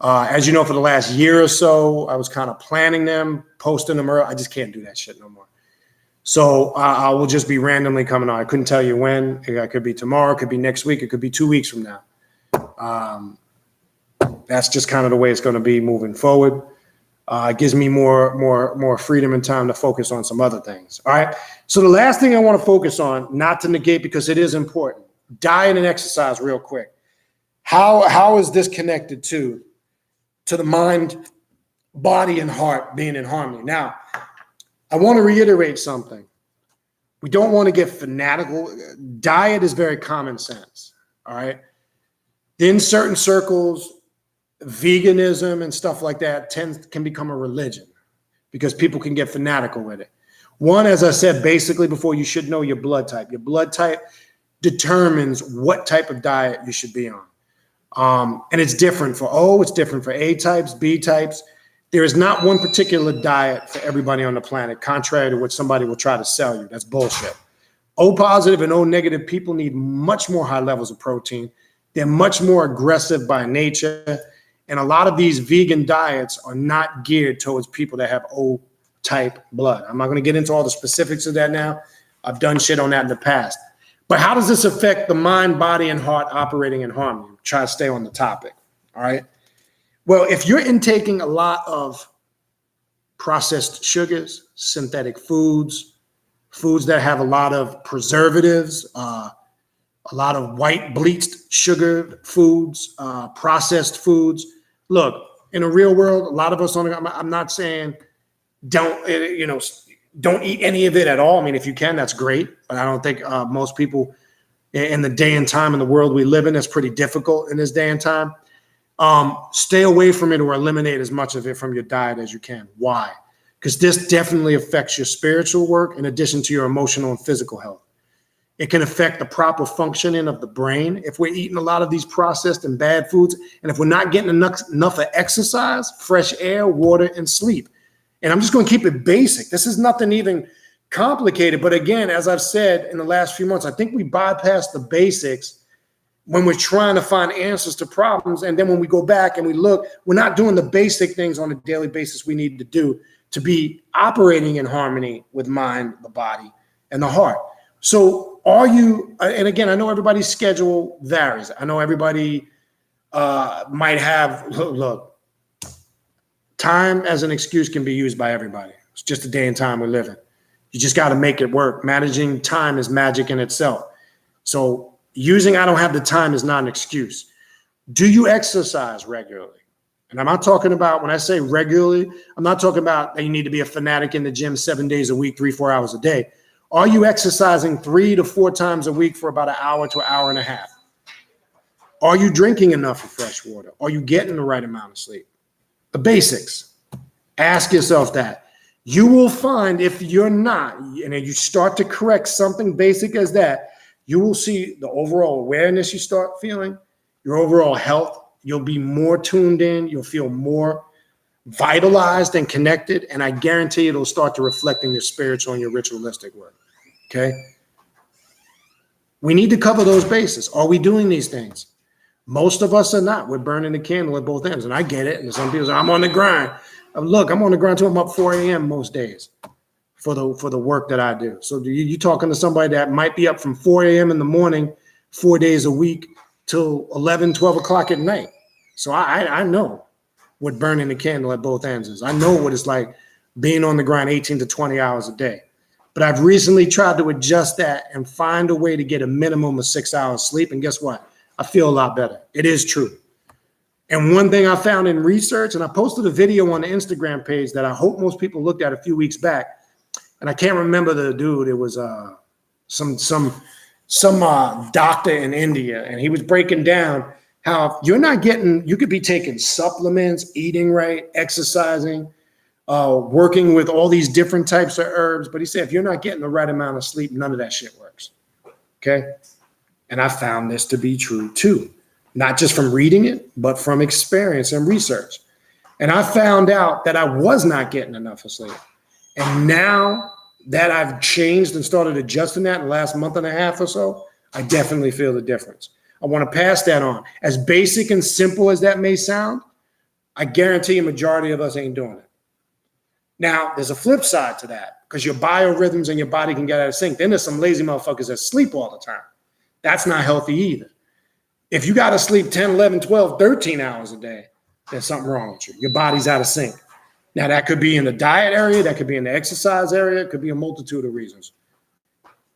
As you know, for the last year or so, I was kind of planning them, posting them early. I just can't do that shit no more. So I will just be randomly coming on. I couldn't tell you when. It could be tomorrow, it could be next week, it could be 2 weeks from now. That's just kind of the way it's going to be moving forward. It gives me more freedom and time to focus on some other things. All right. So the last thing I want to focus on, not to negate because it is important, diet and exercise real quick. How is this connected to the mind, body, and heart being in harmony? Now, I want to reiterate something. We don't want to get fanatical. Diet is very common sense. All right. In certain circles, veganism and stuff like that can become a religion because people can get fanatical with it. One, as I said, basically before, you should know your blood type. Your blood type determines what type of diet you should be on. And it's different for it's different for A types, B types. There is not one particular diet for everybody on the planet, contrary to what somebody will try to sell you. That's bullshit. O positive and O negative people need much more high levels of protein. They're much more aggressive by nature. And a lot of these vegan diets are not geared towards people that have O type blood. I'm not going to get into all the specifics of that now. I've done shit on that in the past. But how does this affect the mind, body, and heart operating in harmony? Try to stay on the topic. All right. Well, if you're intaking a lot of processed sugars, synthetic foods, foods that have a lot of preservatives, a lot of white bleached sugar foods, processed foods. Look, in the real world, a lot of us I'm not saying don't eat any of it at all. I mean, if you can, that's great. But I don't think most people in the day and time in the world we live in, it's pretty difficult in this day and time. Stay away from it or eliminate as much of it from your diet as you can. Why? Because this definitely affects your spiritual work in addition to your emotional and physical health. It can affect the proper functioning of the brain if we're eating a lot of these processed and bad foods, and if we're not getting enough of exercise, fresh air, water, and sleep. And I'm just going to keep it basic. This is nothing even complicated. But again, as I've said in the last few months, I think we bypass the basics when we're trying to find answers to problems. And then when we go back and we look, we're not doing the basic things on a daily basis we need to do to be operating in harmony with mind, the body, and the heart. So are you, and again, I know everybody's schedule varies. I know everybody might have, look, time as an excuse can be used by everybody. It's just the day and time we live in. You just got to make it work. Managing time is magic in itself. So using I don't have the time is not an excuse. Do you exercise regularly? And I'm not talking about, when I say regularly, I'm not talking about that you need to be a fanatic in the gym 7 days a week, 3-4 hours a day. Are you exercising 3 to 4 times a week for about an hour to an hour and a half? Are you drinking enough of fresh water? Are you getting the right amount of sleep? The basics. Ask yourself that. You will find if you're not, and you start to correct something basic as that, you will see the overall awareness you start feeling, your overall health. You'll be more tuned in. You'll feel more vitalized and connected. And I guarantee it'll start to reflect in your spiritual and your ritualistic work. Okay? We need to cover those bases. Are we doing these things? Most of us are not. We're burning the candle at both ends. And I get it. And some people say, I'm on the grind. Look, I'm on the grind too. I'm up 4 a.m. most days for the work that I do. So you're talking to somebody that might be up from 4 a.m. in the morning, 4 days a week, till 11, 12 o'clock at night. So I know what burning the candle at both ends is. I know what it's like being on the grind 18 to 20 hours a day. But I've recently tried to adjust that and find a way to get a minimum of 6 hours sleep. And guess what? I feel a lot better. It is true. And one thing I found in research, and I posted a video on the Instagram page that I hope most people looked at a few weeks back. And I can't remember the dude. It was some doctor in India, and he was breaking down how you're not getting, you could be taking supplements, eating right, exercising, working with all these different types of herbs. But he said, if you're not getting the right amount of sleep, none of that shit works. Okay. And I found this to be true too, not just from reading it, but from experience and research. And I found out that I was not getting enough of sleep. And now that I've changed and started adjusting that in the last month and a half or so, I definitely feel the difference. I want to pass that on. As basic and simple as that may sound, I guarantee a majority of us ain't doing it. Now, there's a flip side to that, because your biorhythms and your body can get out of sync. Then there's some lazy motherfuckers that sleep all the time. That's not healthy either. If you got to sleep 10, 11, 12, 13 hours a day, there's something wrong with you. Your body's out of sync. Now, that could be in the diet area. That could be in the exercise area. It could be a multitude of reasons.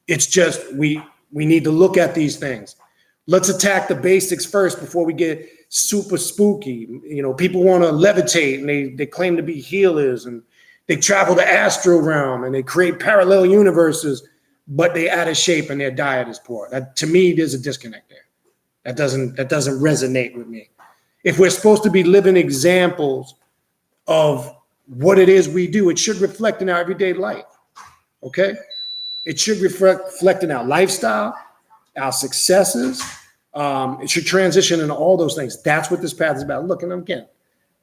It's just we need to look at these things. Let's attack the basics first before we get super spooky. You know, people want to levitate, and they claim to be healers, and they travel the astral realm, and they create parallel universes, but they out of shape and their diet is poor. That, to me, there's a disconnect there. That doesn't resonate with me. If we're supposed to be living examples of what it is we do, it should reflect in our everyday life. Okay? It should reflect in our lifestyle, our successes. It should transition into all those things. That's what this path is about. Look, and again,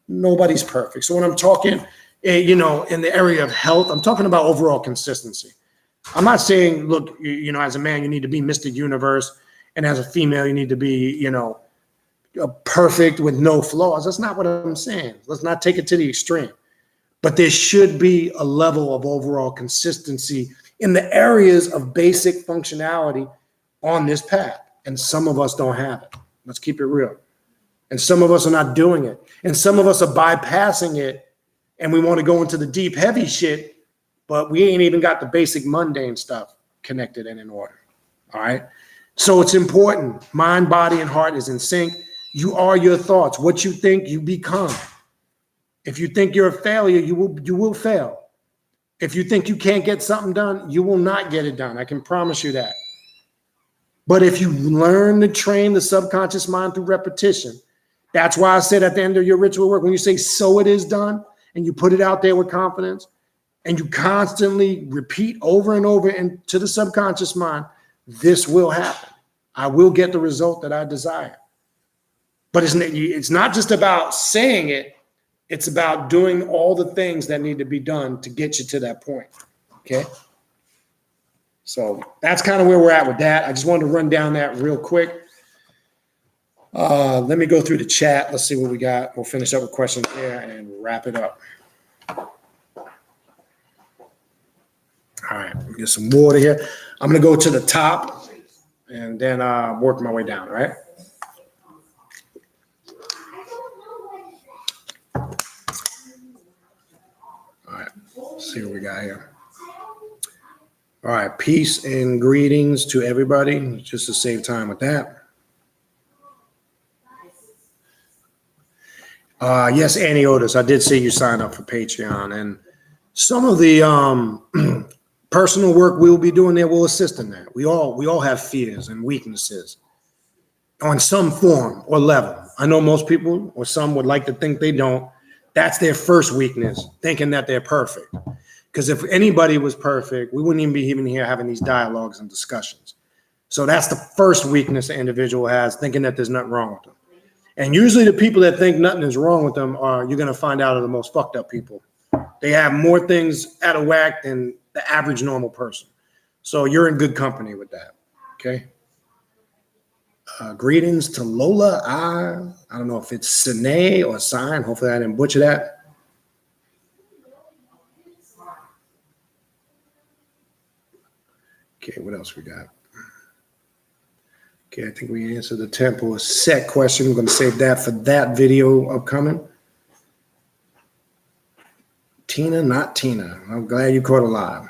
nobody's perfect. So when I'm talking, in the area of health, I'm talking about overall consistency. I'm not saying, look, as a man, you need to be Mr. Universe, and as a female, you need to be, perfect with no flaws. That's not what I'm saying. Let's not take it to the extreme. But there should be a level of overall consistency in the areas of basic functionality on this path. And some of us don't have it. Let's keep it real. And some of us are not doing it. And some of us are bypassing it, and we want to go into the deep, heavy shit, but we ain't even got the basic mundane stuff connected and in order. All right? So it's important. Mind, body, and heart is in sync. You are your thoughts. What you think, you become. If you think you're a failure, you will fail. If you think you can't get something done, you will not get it done. I can promise you that. But if you learn to train the subconscious mind through repetition, that's why I said at the end of your ritual work, when you say, so it is done, and you put it out there with confidence, and you constantly repeat over and over into the subconscious mind, this will happen. I will get the result that I desire. But it's not just about saying it. It's about doing all the things that need to be done to get you to that point. Okay? So that's kind of where we're at with that. I just wanted to run down that real quick. Let me go through the chat. Let's see what we got. We'll finish up with questions here and wrap it up. All right, let me get some water here. I'm going to go to the top and then work my way down, right? All right, let's see what we got here. All right, peace and greetings to everybody, just to save time with that. Yes, Annie Otis, I did see you sign up for Patreon, and some of the personal work we'll be doing there will assist in that. We all have fears and weaknesses. on some form or level. I know most people or some would like to think they don't. That's their first weakness, thinking that they're perfect. Because if anybody was perfect, we wouldn't even be even here having these dialogues and discussions. So that's the first weakness the individual has, thinking that there's nothing wrong with them. And usually the people that think nothing is wrong with them are, you're going to find out, are the most fucked up people. They have more things out of whack than the average normal person. So you're in good company with that. Okay. Greetings to Lola. I don't know if it's Sine or Sign. Hopefully I didn't butcher that. Okay, what else we got? Okay, I think we answered the temple set question. I'm going to save that for that video upcoming. Tina, not Tina. I'm glad you caught alive.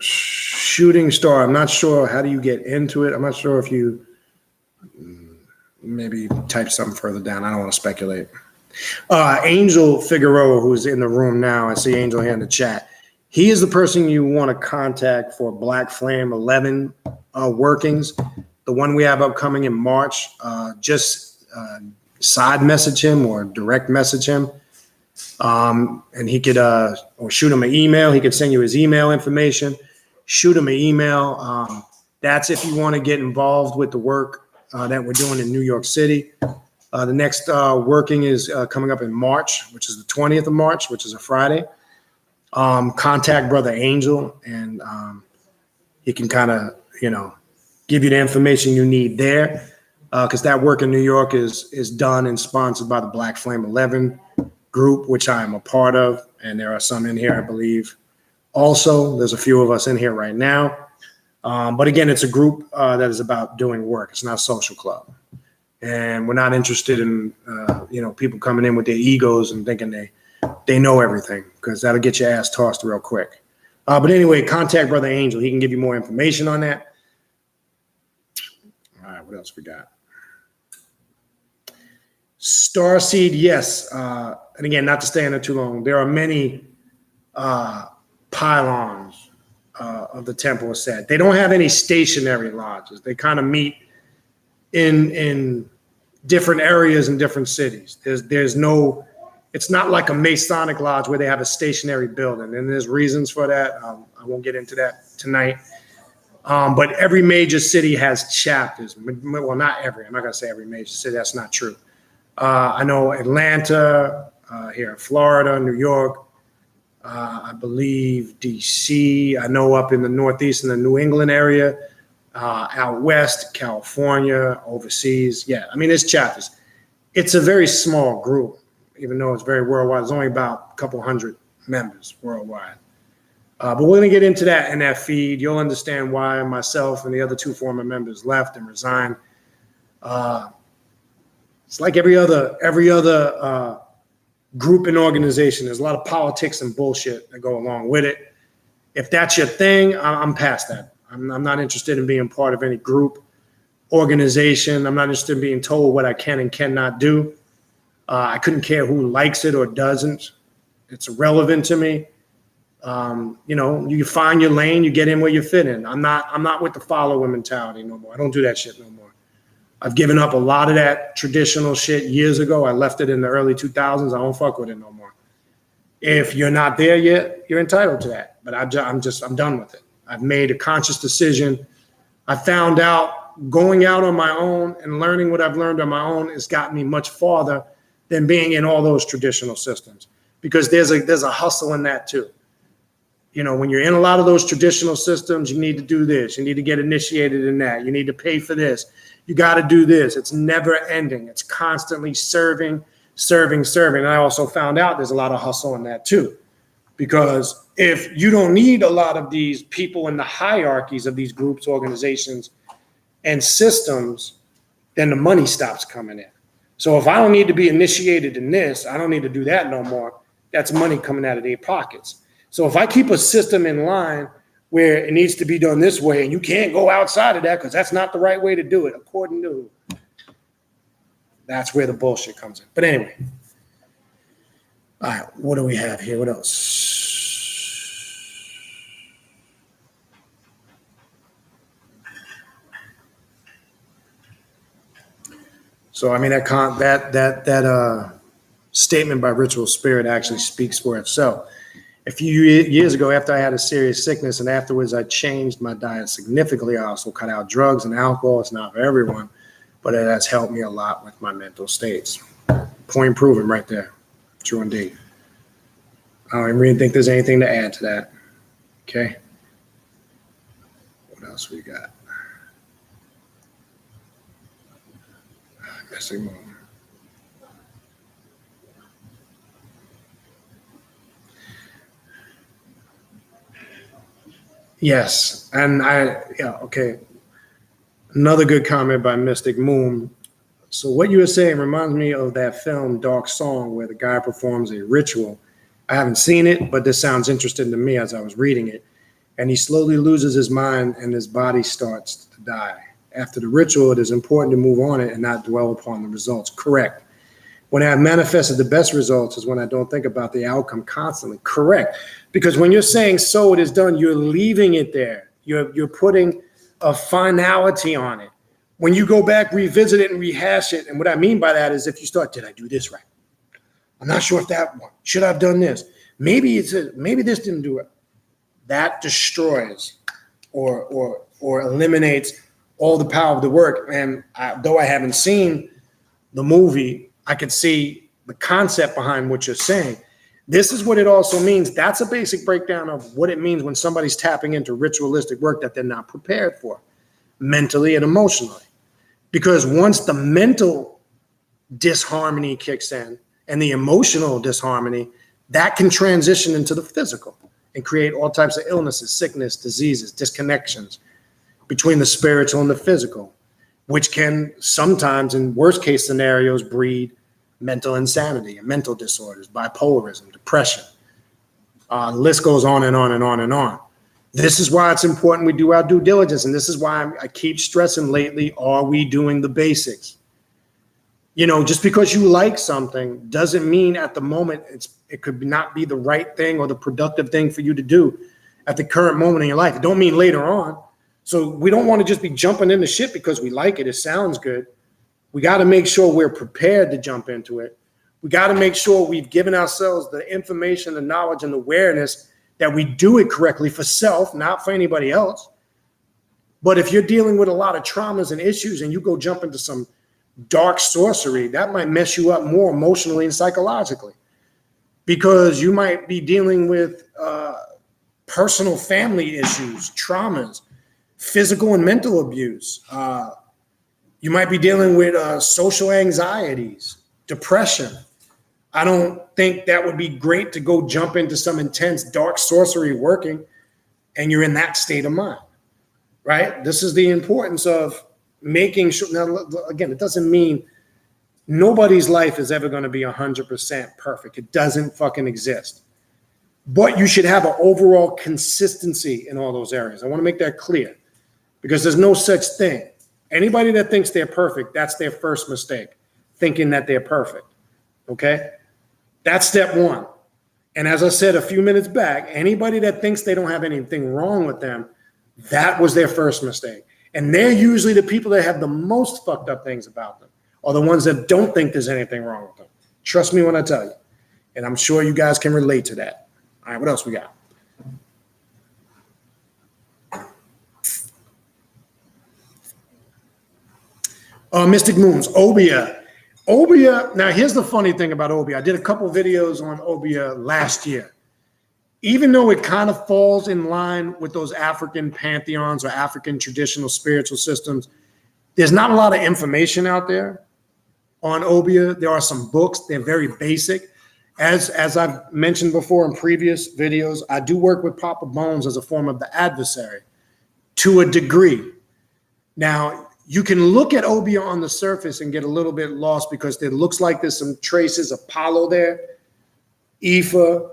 Shooting star. I'm not sure. How do you get into it? I'm not sure if you maybe type something further down. I don't want to speculate. Angel Figueroa, who's in the room now. I see Angel here in the chat. He is the person you want to contact for Black Flame 11 workings. The one we have upcoming in March. Just side message him or direct message him. And he could, or shoot him an email. He could send you his email information. Shoot him an email. That's if you want to get involved with the work that we're doing in New York City. The next working is coming up in March, which is the 20th of March, which is a Friday. Contact Brother Angel, and he can kind of, give you the information you need there. Because that work in New York is done and sponsored by the Black Flame 11 group, which I am a part of. And there are some in here, I believe. Also, there's a few of us in here right now. But again, it's a group that is about doing work. It's not a social club. And we're not interested in, people coming in with their egos and thinking they know everything, because that'll get your ass tossed real quick. But anyway, contact Brother Angel. He can give you more information on that. All right, what else we got? Starseed, yes. And again, not to stay in there too long, there are many pylons of the temple set. They don't have any stationary lodges. They kind of meet in different areas in different cities. There's no, it's not like a Masonic lodge where they have a stationary building, and there's reasons for that. I won't get into that tonight. But every major city has chapters. Well, not every. I'm not going to say every major city. That's not true. I know Atlanta, here in Florida, New York, I believe DC. I know up in the Northeast in the New England area, out west, California, overseas. Yeah, I mean, there's chapters. It's a very small group, even though it's very worldwide. There's only about a couple hundred members worldwide. But we're going to get into that in that feed. You'll understand why myself and the other two former members left and resigned. It's like every other group and organization. There's a lot of politics and bullshit that go along with it. If that's your thing, I'm past that. I'm not interested in being part of any group, organization. I'm not interested in being told what I can and cannot do. I couldn't care who likes it or doesn't. It's irrelevant to me. You find your lane, you get in where you fit in. I'm not with the follower mentality no more. I don't do that shit no more. I've given up a lot of that traditional shit years ago. I left it in the early 2000s. I don't fuck with it no more. If you're not there yet, you're entitled to that. But I'm done with it. I've made a conscious decision. I found out going out on my own and learning what I've learned on my own has gotten me much farther than being in all those traditional systems, because there's a hustle in that too. When you're in a lot of those traditional systems, you need to do this. You need to get initiated in that. You need to pay for this. You got to do this. It's never ending. It's constantly serving. And I also found out there's a lot of hustle in that too, because if you don't need a lot of these people in the hierarchies of these groups, organizations, and systems, then the money stops coming in. So if I don't need to be initiated in this, I don't need to do that no more. That's money coming out of their pockets. So if I keep a system in line where it needs to be done this way, and you can't go outside of that because that's not the right way to do it, according to, that's where the bullshit comes in. But anyway, all right, what do we have here? What else? So I mean that statement by Ritual Spirit actually speaks for itself. A few years ago, after I had a serious sickness, and afterwards I changed my diet significantly. I also cut out drugs and alcohol. It's not for everyone, but it has helped me a lot with my mental states. Point proven right there. True indeed. I don't even really think there's anything to add to that. Okay. What else we got? Missing moon. Yes, and okay. Another good comment by Mystic Moon. So what you were saying reminds me of that film Dark Song, where the guy performs a ritual. I haven't seen it, but this sounds interesting to me as I was reading it. And he slowly loses his mind and his body starts to die. After the ritual, it is important to move on it and not dwell upon the results. Correct. When I have manifested the best results is when I don't think about the outcome constantly. Correct. Because when you're saying so it is done, you're leaving it there. You're putting a finality on it. When you go back, revisit it and rehash it. And what I mean by that is if you start, did I do this right? I'm not sure if that one, should I have done this? Maybe this didn't do it. That destroys or eliminates all the power of the work. And though I haven't seen the movie, I could see the concept behind what you're saying. This is what it also means. That's a basic breakdown of what it means when somebody's tapping into ritualistic work that they're not prepared for, mentally and emotionally. Because once the mental disharmony kicks in and the emotional disharmony, that can transition into the physical and create all types of illnesses, sickness, diseases, disconnections between the spiritual and the physical, which can sometimes, in worst case scenarios, breed mental insanity and mental disorders, bipolarism, depression. The list goes on and on and on and on. This is why it's important we do our due diligence. And this is why I keep stressing lately, are we doing the basics? You know, just because you like something doesn't mean at the moment it could not be the right thing or the productive thing for you to do at the current moment in your life. It don't mean later on. So we don't want to just be jumping into shit because we like it. It sounds good. We got to make sure we're prepared to jump into it. We got to make sure we've given ourselves the information, the knowledge, and the awareness that we do it correctly for self, not for anybody else. But if you're dealing with a lot of traumas and issues and you go jump into some dark sorcery, that might mess you up more emotionally and psychologically, because you might be dealing with personal family issues, traumas, physical and mental abuse. You might be dealing with social anxieties, depression. I don't think that would be great to go jump into some intense dark sorcery working and you're in that state of mind, right? This is the importance of making sure. Now, again, it doesn't mean nobody's life is ever going to be 100% perfect. It doesn't fucking exist. But you should have an overall consistency in all those areas. I want to make that clear because there's no such thing. Anybody that thinks they're perfect, that's their first mistake, thinking that they're perfect, okay? That's step one. And as I said a few minutes back, anybody that thinks they don't have anything wrong with them, that was their first mistake. And they're usually the people that have the most fucked up things about them, or the ones that don't think there's anything wrong with them. Trust me when I tell you. And I'm sure you guys can relate to that. All right, what else we got? Mystic Moons, Obia. Obia, now here's the funny thing about Obia. I did a couple videos on Obia last year. Even though it kind of falls in line with those African pantheons or African traditional spiritual systems, there's not a lot of information out there on Obia. There are some books. They're very basic. As I've mentioned before in previous videos, I do work with Papa Bones as a form of the adversary to a degree. Now, you can look at Obia on the surface and get a little bit lost because it looks like there's some traces of Apollo there, Ifa,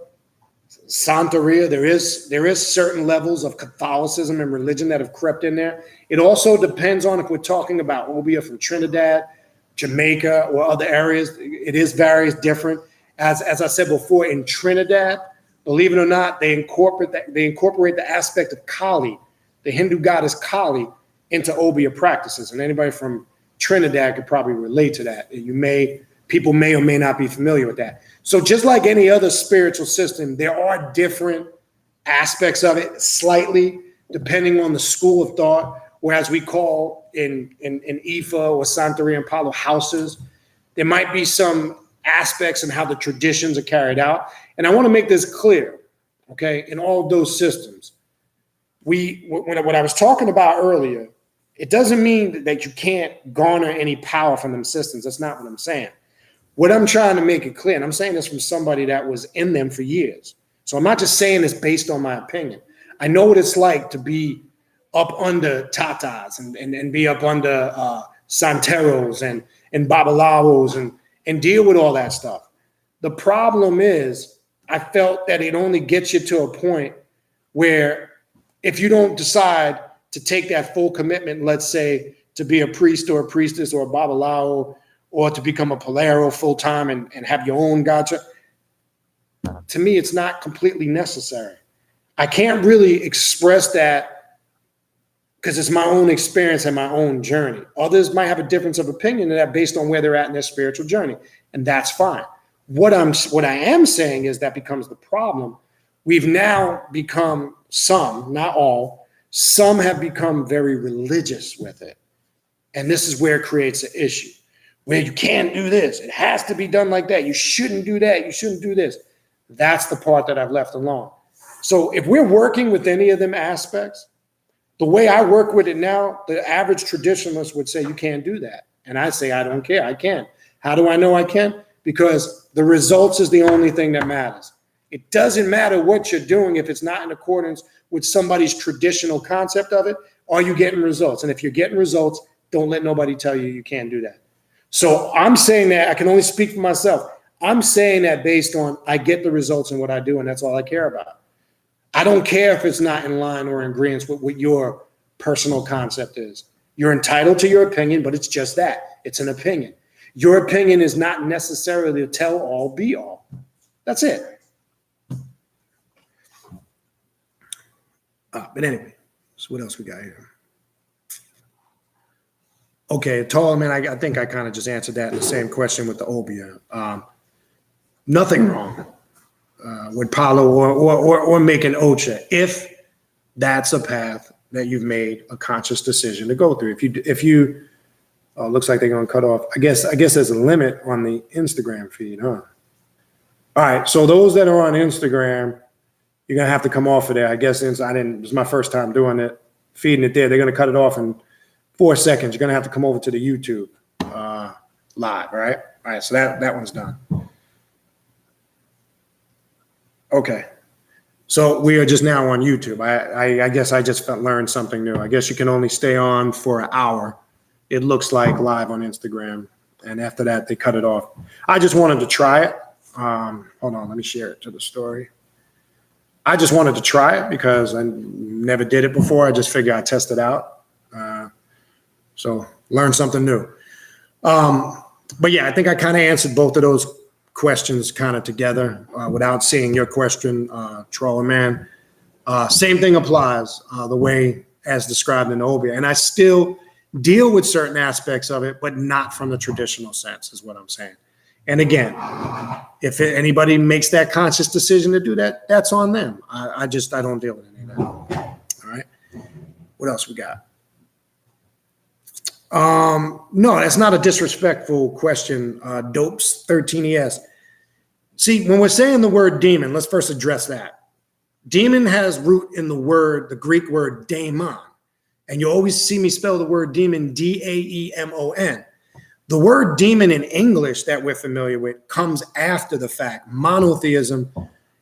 Santeria. There is certain levels of Catholicism and religion that have crept in there. It also depends on if we're talking about Obia from Trinidad, Jamaica, or other areas. It is various different. As I said before, in Trinidad, believe it or not, they incorporate the aspect of Kali, the Hindu goddess Kali, into Obia practices. And anybody from Trinidad could probably relate to that. People may or may not be familiar with that. So just like any other spiritual system, there are different aspects of it, slightly depending on the school of thought, or as we call in Ifa or Santeria and Palo houses. There might be some aspects in how the traditions are carried out. And I want to make this clear, okay, in all those systems. What I was talking about earlier, it doesn't mean that you can't garner any power from them systems. That's not what I'm saying. What I'm trying to make it clear, and I'm saying this from somebody that was in them for years. So I'm not just saying this based on my opinion. I know what it's like to be up under tatas and be up under santeros and babalawos and deal with all that stuff. The problem is I felt that it only gets you to a point where if you don't decide to take that full commitment, let's say to be a priest or a priestess or a babalawo, or to become a polero full-time and have your own gacha, to me, it's not completely necessary. I can't really express that because it's my own experience and my own journey. Others might have a difference of opinion in that based on where they're at in their spiritual journey, and that's fine. What I am saying is that becomes the problem. We've now become some, not all, some have become very religious with it. And this is where it creates an issue. Where you can't do this. It has to be done like that. You shouldn't do that. You shouldn't do this. That's the part that I've left alone. So if we're working with any of them aspects, the way I work with it now, the average traditionalist would say you can't do that. And I say, I don't care. I can. How do I know I can? Because the results is the only thing that matters. It doesn't matter what you're doing if it's not in accordance with somebody's traditional concept of it. Are you getting results? And if you're getting results, don't let nobody tell you you can't do that. So I'm saying that I can only speak for myself. I'm saying that based on I get the results in what I do, and that's all I care about. I don't care if it's not in line or in agreement with what your personal concept is. You're entitled to your opinion, but it's just that. It's an opinion. Your opinion is not necessarily a tell all, be all. That's it. But anyway, so what else we got here? Okay, tall man, I think I kind of just answered that in the same question with the obia. Nothing wrong with Palo or making Ocha if that's a path that you've made a conscious decision to go through. If you looks like they're going to cut off. I guess there's a limit on the Instagram feed, huh? All right, so those that are on Instagram, you're gonna have to come off of there. I guess since it was my first time doing it, feeding it there. They're gonna cut it off in 4 seconds. You're gonna have to come over to the YouTube live, right? All right, so that one's done. Okay, so we are just now on YouTube. I guess I just learned something new. I guess you can only stay on for an hour. It looks like live on Instagram, and after that they cut it off. I just wanted to try it. Hold on, let me share it to the story. I just wanted to try it because I never did it before. I just figured I'd test it out. So learn something new. But yeah, I think I kind of answered both of those questions kind of together without seeing your question, Troller Man. Same thing applies the way as described in the Obia. And I still deal with certain aspects of it, but not from the traditional sense is what I'm saying. And again, if anybody makes that conscious decision to do that, that's on them. I don't deal with any of that. All right. What else we got? No, that's not a disrespectful question. Dopes 13ES. See, when we're saying the word demon, let's first address that. Demon has root in the Greek word daemon. And you always see me spell the word demon D-A-E-M-O-N. The word demon in English that we're familiar with comes after the fact, monotheism.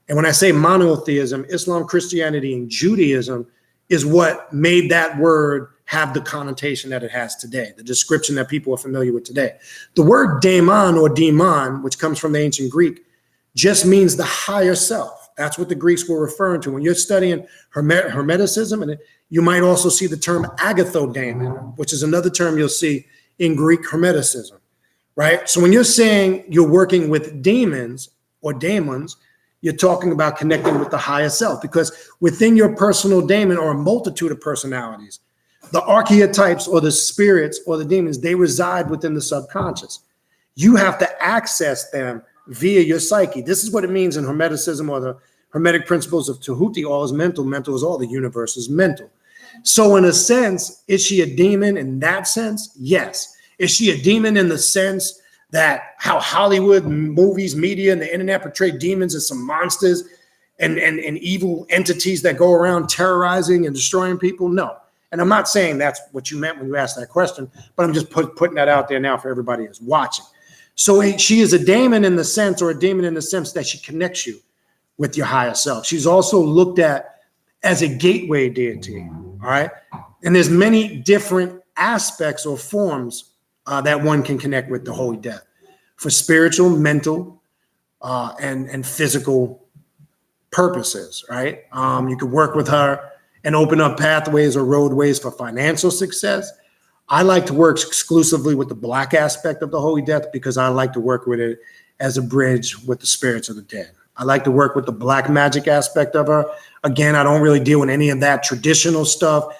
And when I say monotheism, Islam, Christianity, and Judaism is what made that word have the connotation that it has today, the description that people are familiar with today. The word daemon or demon, which comes from the ancient Greek, just means the higher self. That's what the Greeks were referring to. When you're studying Hermeticism, and you might also see the term agathodaemon, which is another term you'll see in Greek Hermeticism, right? So when you're saying you're working with demons or daemons, you're talking about connecting with the higher self, because within your personal daemon are a multitude of personalities. The archetypes or the spirits or the demons, they reside within the subconscious. You have to access them via your psyche. This is what it means in Hermeticism or the Hermetic principles of Tahuti. All is mental. Mental is all. The universe is mental. So in a sense, is she a demon in that sense? Yes. Is she a demon in the sense that how Hollywood movies, media, and the internet portray demons as some monsters and evil entities that go around terrorizing and destroying people? No. And I'm not saying that's what you meant when you asked that question, but I'm just putting that out there now for everybody who's watching. So she is a demon in the sense, or a demon in the sense that she connects you with your higher self. She's also looked at as a gateway deity, all right? And there's many different aspects or forms that one can connect with the Holy Death for spiritual, mental, and physical purposes, right? You could work with her and open up pathways or roadways for financial success. I like to work exclusively with the black aspect of the Holy Death because I like to work with it as a bridge with the spirits of the dead. I like to work with the black magic aspect of her. Again, I don't really deal with any of that traditional stuff,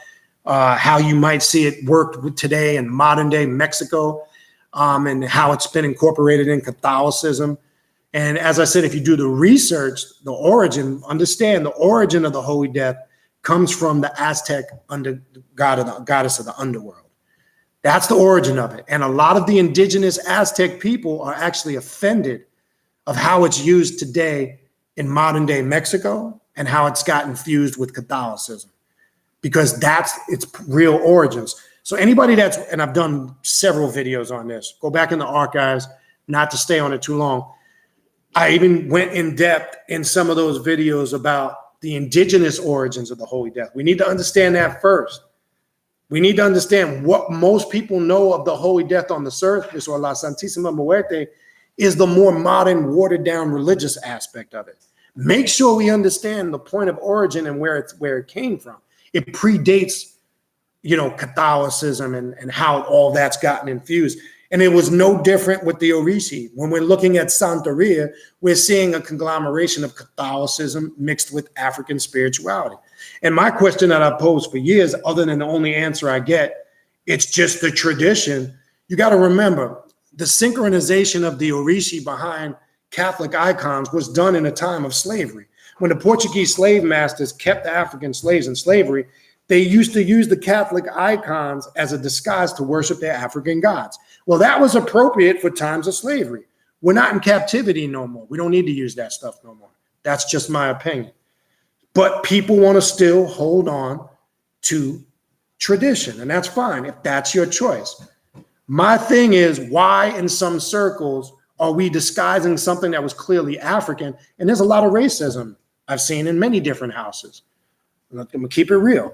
how you might see it worked today in modern day Mexico, and how it's been incorporated in Catholicism. And as I said, if you do the research, the origin, understand the origin of the Holy Death comes from the Aztec goddess of the underworld. That's the origin of it. And a lot of the indigenous Aztec people are actually offended of how it's used today in modern day Mexico and how it's gotten fused with Catholicism, because that's its real origins. So anybody and I've done several videos on this, go back in the archives, not to stay on it too long. I even went in depth in some of those videos about the indigenous origins of the Holy Death. We need to understand that first. We need to understand what most people know of the Holy Death on the surface, or La Santísima Muerte, is the more modern, watered down religious aspect of it. Make sure we understand the point of origin and where it came from. It predates, Catholicism and how all that's gotten infused. And it was no different with the Orisi. When we're looking at Santeria, we're seeing a conglomeration of Catholicism mixed with African spirituality. And my question that I posed for years, other than the only answer I get, it's just the tradition. You got to remember, the synchronization of the Orisi behind Catholic icons was done in a time of slavery. When the Portuguese slave masters kept the African slaves in slavery, they used to use the Catholic icons as a disguise to worship their African gods. Well, that was appropriate for times of slavery. We're not in captivity no more. We don't need to use that stuff no more. That's just my opinion. But people want to still hold on to tradition, and that's fine if that's your choice. My thing is, why in some circles are we disguising something that was clearly African? And there's a lot of racism I've seen in many different houses. I'm going to keep it real.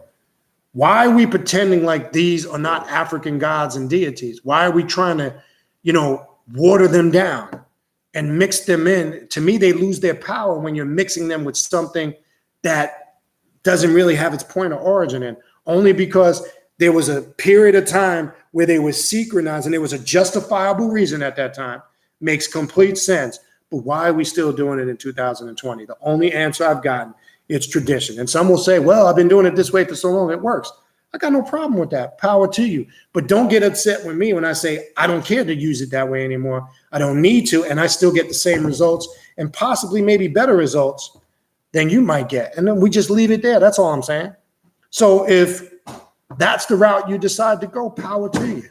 Why are we pretending like these are not African gods and deities? Why are we trying to, water them down and mix them in? To me, they lose their power when you're mixing them with something that doesn't really have its point of origin in, only because there was a period of time where they were synchronized and there was a justifiable reason at that time. Makes complete sense. But why are we still doing it in 2020? The only answer I've gotten, it's tradition. And some will say, well, I've been doing it this way for so long, it works. I got no problem with that. Power to you. But don't get upset with me when I say I don't care to use it that way anymore. I don't need to, and I still get the same results and possibly maybe better results than you might get. And then we just leave it there. That's all I'm saying. So if that's the route you decide to go, power to you.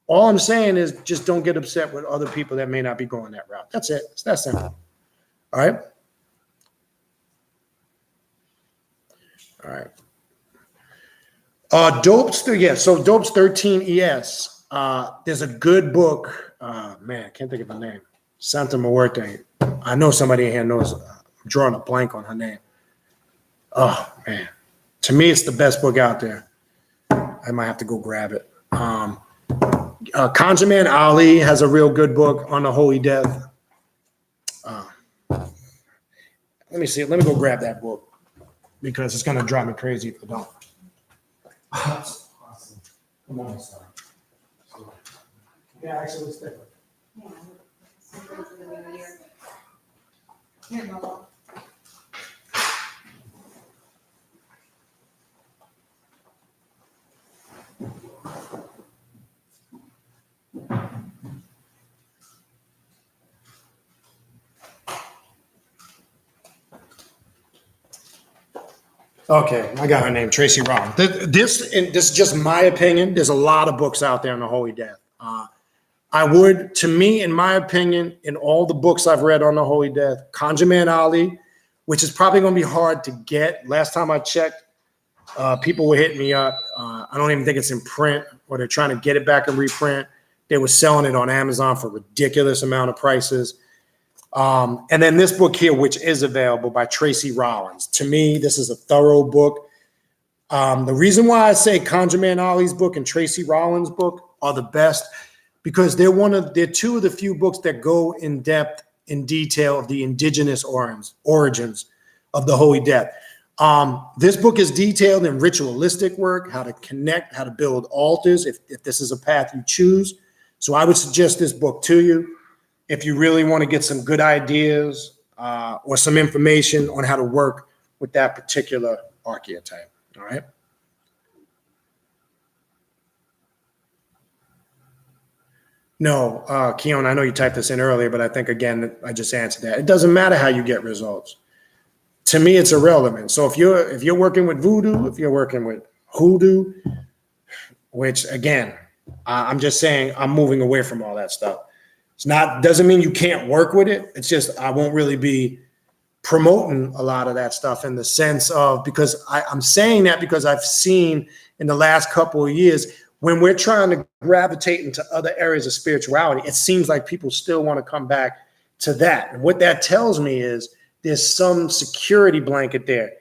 All I'm saying is just don't get upset with other people that may not be going that route. That's it. It's that simple. All right. All right. Dopes, yeah. So Dopes 13 ES. There's a good book. Man, I can't think of her name. Santa Muerte. I know somebody in here knows. I'm drawing a blank on her name. Oh man, to me, it's the best book out there. I might have to go grab it. Conjurman Ali has a real good book on the Holy Death. Let me see. Let me go grab that book because it's going to drive me crazy if I don't. Awesome. Come on, son. Yeah, actually, let's take it. Okay, I got her name, Tracy Rollins. This is just my opinion. There's a lot of books out there on the Holy Death. I would, to me, in my opinion, in all the books I've read on the Holy Death, Conjure Man Ali, which is probably going to be hard to get. Last time I checked, people were hitting me up. I don't even think it's in print, or they're trying to get it back and reprint. They were selling it on Amazon for ridiculous amount of prices. And then this book here, which is available by Tracy Rollins. To me, this is a thorough book. The reason why I say Conjure Man Ali's book and Tracy Rollins' book are the best, because they're two of the few books that go in depth, in detail of the indigenous origins of the Holy Death. This book is detailed in ritualistic work, how to connect, how to build altars, if this is a path you choose. So I would suggest this book to you if you really want to get some good ideas or some information on how to work with that particular archetype. All right. No, Keon, I know you typed this in earlier, but I think, again, I just answered that. It doesn't matter how you get results. To me, it's irrelevant. So if you're working with voodoo, if you're working with hoodoo, which, again, I'm just saying I'm moving away from all that stuff. Doesn't mean you can't work with it. It's just I won't really be promoting a lot of that stuff in the sense of, because I'm saying that because I've seen in the last couple of years, when we're trying to gravitate into other areas of spirituality, it seems like people still want to come back to that. And what that tells me is there's some security blanket there.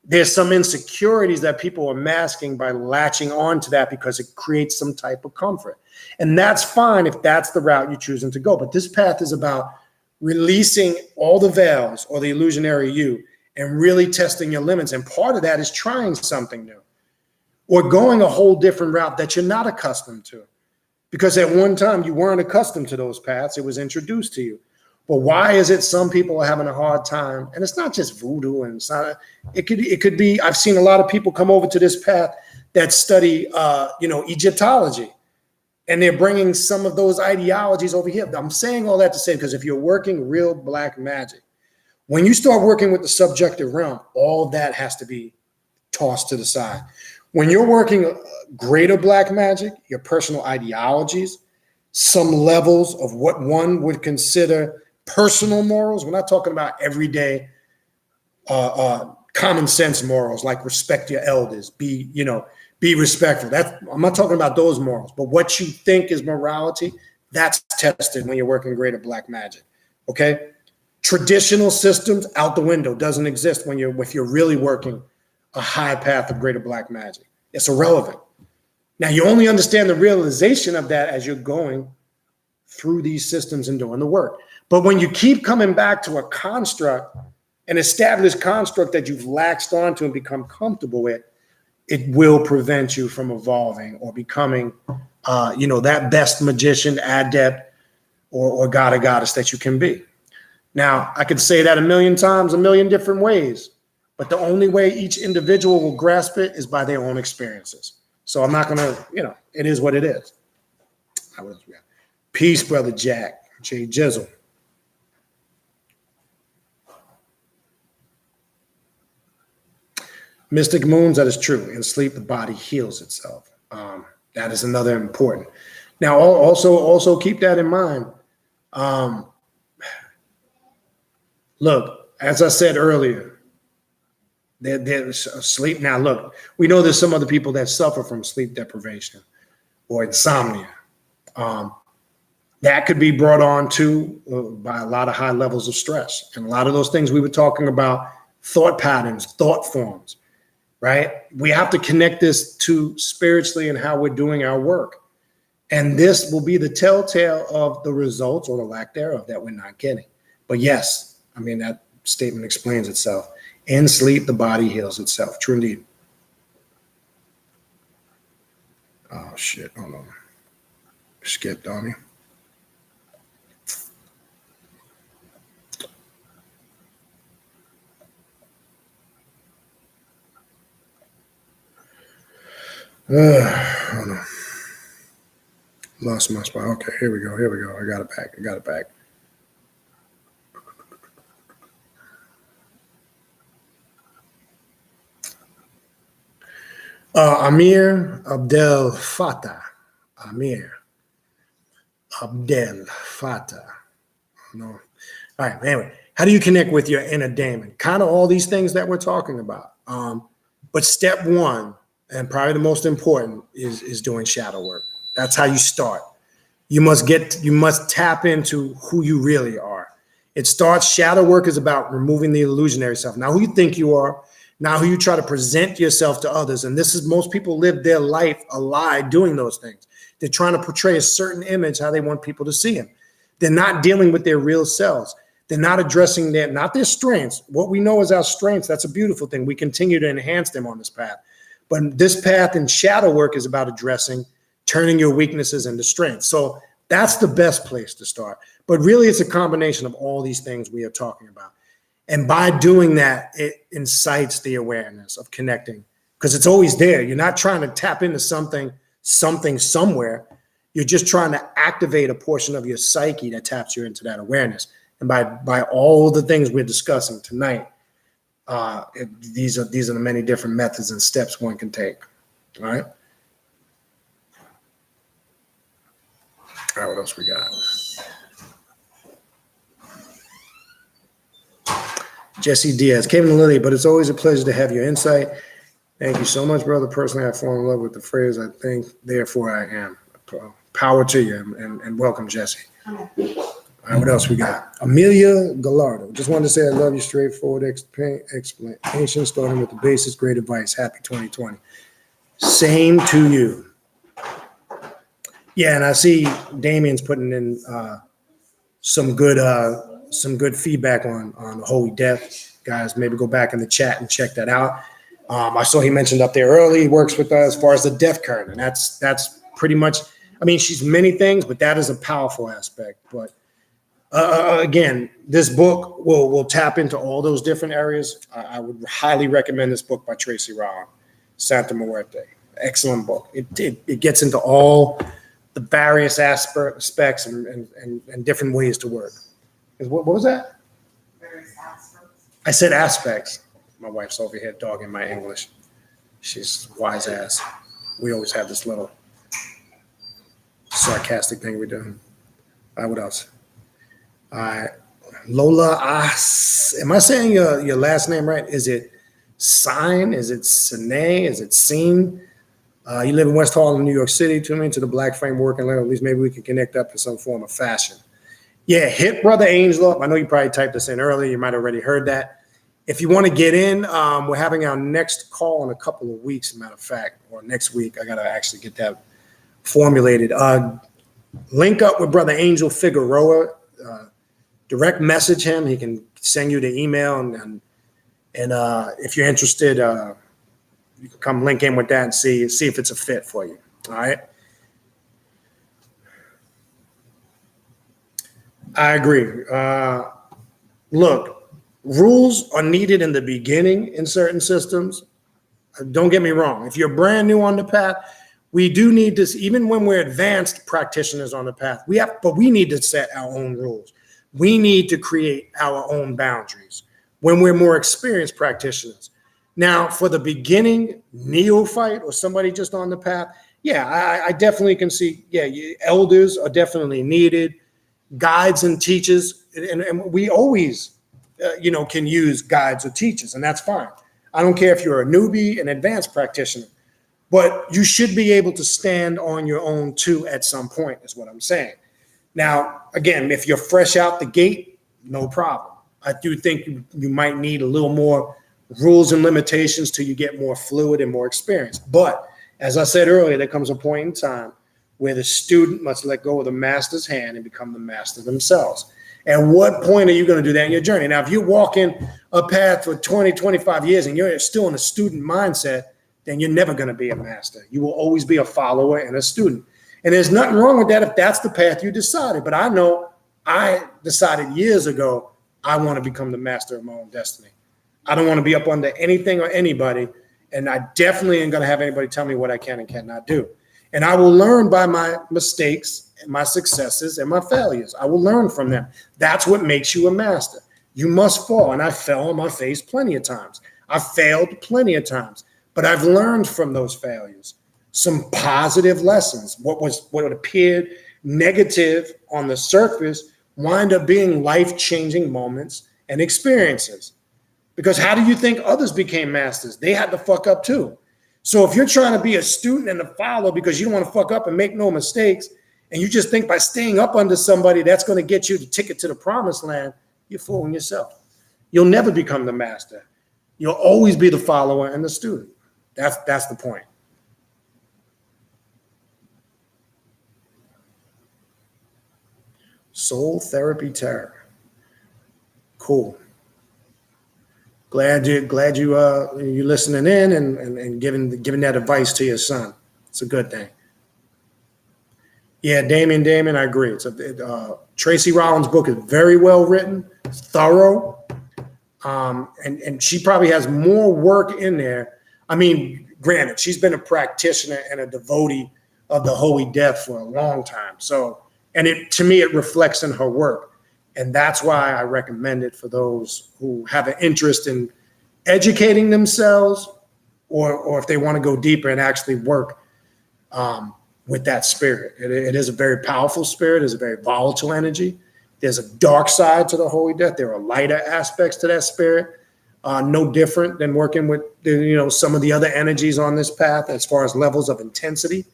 There's some insecurities that people are masking by latching on to that because it creates some type of comfort. And that's fine if that's the route you're choosing to go. But this path is about releasing all the veils or the illusionary you and really testing your limits. And part of that is trying something new or going a whole different route that you're not accustomed to. Because at one time you weren't accustomed to those paths. It was introduced to you. But why is it some people are having a hard time? And it's not just voodoo, and it could be. I've seen a lot of people come over to this path that study, Egyptology, and they're bringing some of those ideologies over here. I'm saying all that to say, because if you're working real black magic, when you start working with the subjective realm, all of that has to be tossed to the side. When you're working greater black magic, your personal ideologies, some levels of what one would consider personal morals. We're not talking about everyday common sense morals like respect your elders, be respectful. I'm not talking about those morals, but what you think is morality, that's tested when you're working greater black magic. Okay? Traditional systems out the window, doesn't exist if you're really working a high path of greater black magic. It's irrelevant. Now, you only understand the realization of that as you're going through these systems and doing the work. But when you keep coming back to a construct, an established construct that you've latched onto and become comfortable with, it will prevent you from evolving or becoming, that best magician, adept, or god or goddess that you can be. Now, I could say that a million times, a million different ways, but the only way each individual will grasp it is by their own experiences. So I'm not going to, it is what it is. Peace, Brother Jack, Jay Jizzle. Mystic Moons, that is true. In sleep, the body heals itself. That is another important. Now, also keep that in mind. Look, as I said earlier, there's sleep. Now, look, we know there's some other people that suffer from sleep deprivation or insomnia. That could be brought on too by a lot of high levels of stress. And a lot of those things we were talking about, thought patterns, thought forms. Right? We have to connect this to spiritually and how we're doing our work. And this will be the telltale of the results or the lack thereof that we're not getting. But yes, that statement explains itself. In sleep, the body heals itself. True indeed. Oh, shit. Hold on. Skipped on me. Hold on. Lost my spot. Okay, here we go. I got it back. Amir Abdel Fattah. Amir Abdel Fattah. No. All right. Anyway, how do you connect with your inner demon? Kind of all these things that we're talking about. But step one, and probably the most important, is doing shadow work. That's how you start. You must tap into who you really are. It starts, shadow work is about removing the illusionary self. Now who you think you are, now who you try to present yourself to others. And this is, most people live their life a lie doing those things. They're trying to portray a certain image, how they want people to see them. They're not dealing with their real selves. They're not addressing not their strengths. What we know is our strengths. That's a beautiful thing. We continue to enhance them on this path. But this path in shadow work is about addressing, turning your weaknesses into strengths. So that's the best place to start. But really, it's a combination of all these things we are talking about. And by doing that, it incites the awareness of connecting, because it's always there. You're not trying to tap into something somewhere. You're just trying to activate a portion of your psyche that taps you into that awareness. And by all the things we're discussing tonight, these are the many different methods and steps one can take. All right. All right, what else we got? Jesse Diaz, Kevin and Lily, but it's always a pleasure to have your insight. Thank you so much, brother. Personally, I fall in love with the phrase, I think, therefore I am. Power to you, and welcome, Jesse. All right, what else we got? Amelia Gallardo, just wanted to say I love your straightforward explanation, starting with the basics, great advice. Happy 2020. Same to you. Yeah, and I see Damien's putting in some good feedback on Holy Death. Guys, maybe go back in the chat and check that out. I saw he mentioned up there early, he works with us as far as the death current, and that's pretty much, I mean, she's many things, but that is a powerful aspect. But again, this book will tap into all those different areas. I would highly recommend this book by Tracy Rowan, Santa Muerte. Excellent book. It gets into all the various aspects and different ways to work. What was that? Various aspects. I said aspects. My wife's over here dogging my English. She's wise ass. We always have this little sarcastic thing we do. All right, what else? All right, Lola am I saying your last name right? Is it Sine? Is it Sine? Is it Scene? You live in West Harlem, New York City. Tune into the Black Frame Working Land. At least maybe we can connect up in some form of fashion. Yeah, hit Brother Angel up. I know you probably typed this in earlier. You might have already heard that. If you want to get in, we're having our next call in a couple of weeks, matter of fact, or next week. I got to actually get that formulated. Link up with Brother Angel Figueroa. Direct message him. He can send you the email. And if you're interested, you can come link in with that and see if it's a fit for you. All right. I agree. Look, rules are needed in the beginning in certain systems. Don't get me wrong. If you're brand new on the path, we do need this. Even when we're advanced practitioners on the path, but we need to set our own rules. We need to create our own boundaries when we're more experienced practitioners. Now, for the beginning neophyte or somebody just on the path, yeah, I definitely can see, yeah, elders are definitely needed, guides and teachers, and we always, can use guides or teachers, and that's fine. I don't care if you're a newbie, an advanced practitioner, but you should be able to stand on your own too at some point, is what I'm saying. Now, again, if you're fresh out the gate, no problem. I do think you might need a little more rules and limitations till you get more fluid and more experience. But as I said earlier, there comes a point in time where the student must let go of the master's hand and become the master themselves. At what point are you going to do that in your journey? Now, if you're walking a path for 20, 25 years and you're still in a student mindset, then you're never going to be a master. You will always be a follower and a student. And there's nothing wrong with that if that's the path you decided. But I know I decided years ago I want to become the master of my own destiny. I don't want to be up under anything or anybody. And I definitely ain't going to have anybody tell me what I can and cannot do. And I will learn by my mistakes and my successes and my failures. I will learn from them. That's what makes you a master. You must fall. And I fell on my face plenty of times. I failed plenty of times. But I've learned from those failures some positive lessons. What appeared negative on the surface wind up being life-changing moments and experiences. Because how do you think others became masters? They had to fuck up too. So if you're trying to be a student and a follower because you don't want to fuck up and make no mistakes, and you just think by staying up under somebody that's going to get you the ticket to the promised land, you're fooling yourself. You'll never become the master. You'll always be the follower and the student. That's the point. Soul therapy terror. Cool. Glad you listening in and giving that advice to your son. It's a good thing. Yeah, Damien, I agree. Tracy Rollins' book is very well written, thorough, and she probably has more work in there. I mean, granted, she's been a practitioner and a devotee of the Holy Death for a long time. So, and to me, it reflects in her work. And that's why I recommend it for those who have an interest in educating themselves or if they want to go deeper and actually work with that spirit. It is a very powerful spirit. It's a very volatile energy. There's a dark side to the Holy Death. There are lighter aspects to that spirit, no different than working with some of the other energies on this path as far as levels of intensity.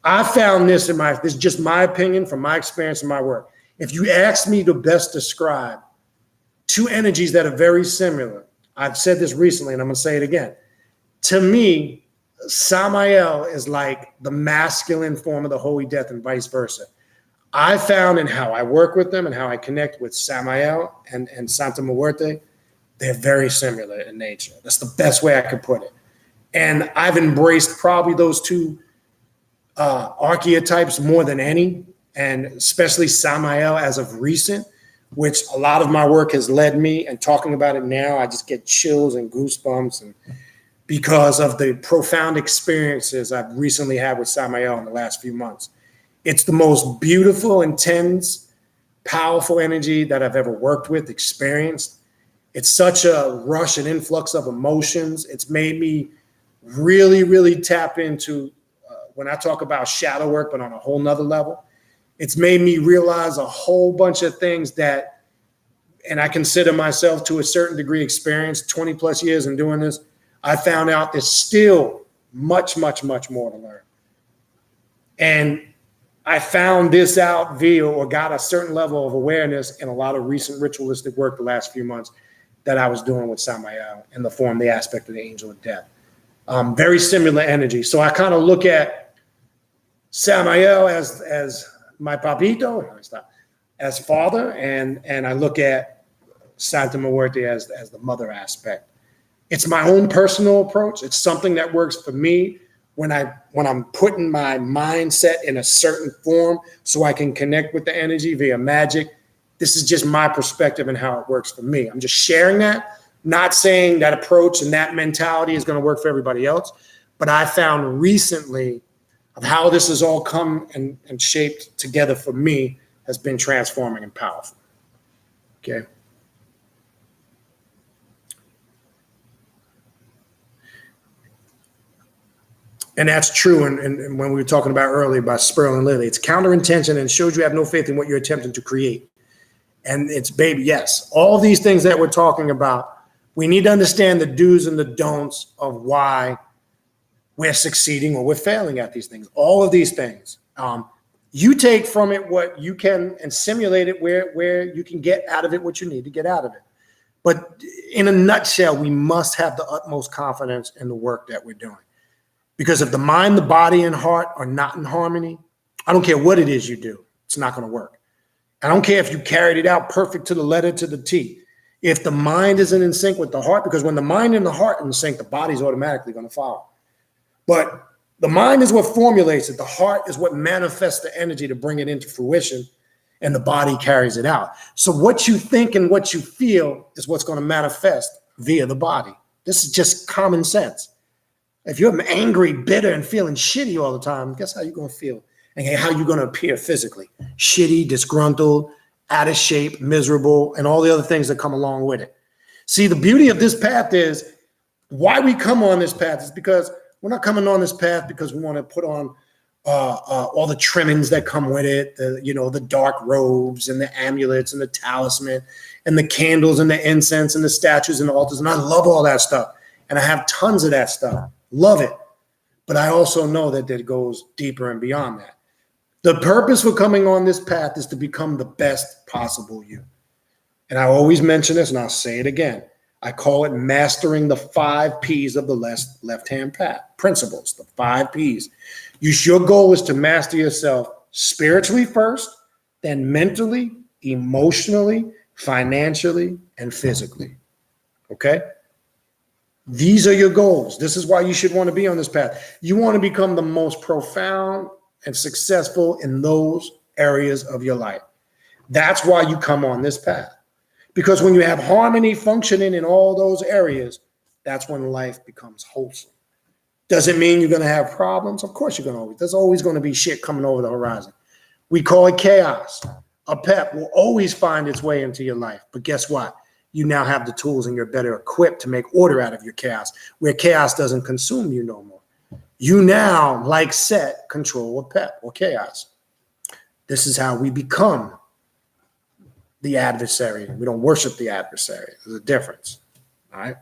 I found this this is just my opinion from my experience and my work. If you ask me to best describe two energies that are very similar, I've said this recently and I'm going to say it again. To me, Samael is like the masculine form of the Holy Death and vice versa. I found in how I work with them and how I connect with Samael and Santa Muerte, they're very similar in nature. That's the best way I could put it. And I've embraced probably those two archetypes more than any, and especially Samael as of recent, which a lot of my work has led me, and talking about it now, I just get chills and goosebumps and because of the profound experiences I've recently had with Samael in the last few months. It's the most beautiful, intense, powerful energy that I've ever worked with, experienced. It's such a rush and influx of emotions. It's made me really, really tap into, when I talk about shadow work, but on a whole nother level, it's made me realize a whole bunch of things that, and I consider myself to a certain degree experienced, 20 plus years in doing this, I found out there's still much, much, much more to learn. And I found this out or got a certain level of awareness in a lot of recent ritualistic work the last few months that I was doing with Samael in the form, the aspect of the angel of death. Very similar energy. So I kind of look at Samael as my papito, as father, and I look at Santa Muerte as the mother aspect. It's my own personal approach. It's something that works for me when I'm putting my mindset in a certain form so I can connect with the energy via magic. This is just my perspective and how it works for me. I'm just sharing that, not saying that approach and that mentality is going to work for everybody else. But I found recently of how this has all come and shaped together for me has been transforming and powerful. Okay. And that's true. And when we were talking about earlier about Sperl and Lily, it's counterintention and shows you have no faith in what you're attempting to create. And it's, baby, yes, all these things that we're talking about, we need to understand the do's and the don'ts of why we're succeeding or we're failing at these things. All of these things. You take from it what you can and simulate it where you can get out of it what you need to get out of it. But in a nutshell, we must have the utmost confidence in the work that we're doing. Because if the mind, the body, and heart are not in harmony, I don't care what it is you do, it's not going to work. I don't care if you carried it out perfect to the letter, to the T. If the mind isn't in sync with the heart, because when the mind and the heart are in sync, the body's automatically going to follow. But the mind is what formulates it. The heart is what manifests the energy to bring it into fruition, and the body carries it out. So what you think and what you feel is what's going to manifest via the body. This is just common sense. If you're angry, bitter, and feeling shitty all the time, guess how you're going to feel and how you're going to appear physically. Shitty, disgruntled, out of shape, miserable, and all the other things that come along with it. See, the beauty of this path is why we come on this path is because we're not coming on this path because we want to put on all the trimmings that come with it, the dark robes and the amulets and the talisman and the candles and the incense and the statues and the altars. And I love all that stuff. And I have tons of that stuff. Love it. But I also know that it goes deeper and beyond that. The purpose for coming on this path is to become the best possible you. And I always mention this, and I'll say it again. I call it mastering the 5 P's of the left-hand path. Principles, the 5 P's. Your goal is to master yourself spiritually first, then mentally, emotionally, financially, and physically. Okay? These are your goals. This is why you should want to be on this path. You want to become the most profound and successful in those areas of your life. That's why you come on this path. Because when you have harmony functioning in all those areas, that's when life becomes wholesome. Does it mean you're going to have problems? Of course you're going to always. There's always going to be shit coming over the horizon. We call it chaos. A pep will always find its way into your life. But guess what? You now have the tools and you're better equipped to make order out of your chaos, where chaos doesn't consume you no more. You now, like Set, control a pep or chaos. This is how we become the adversary. We don't worship the adversary. There's a difference. All right.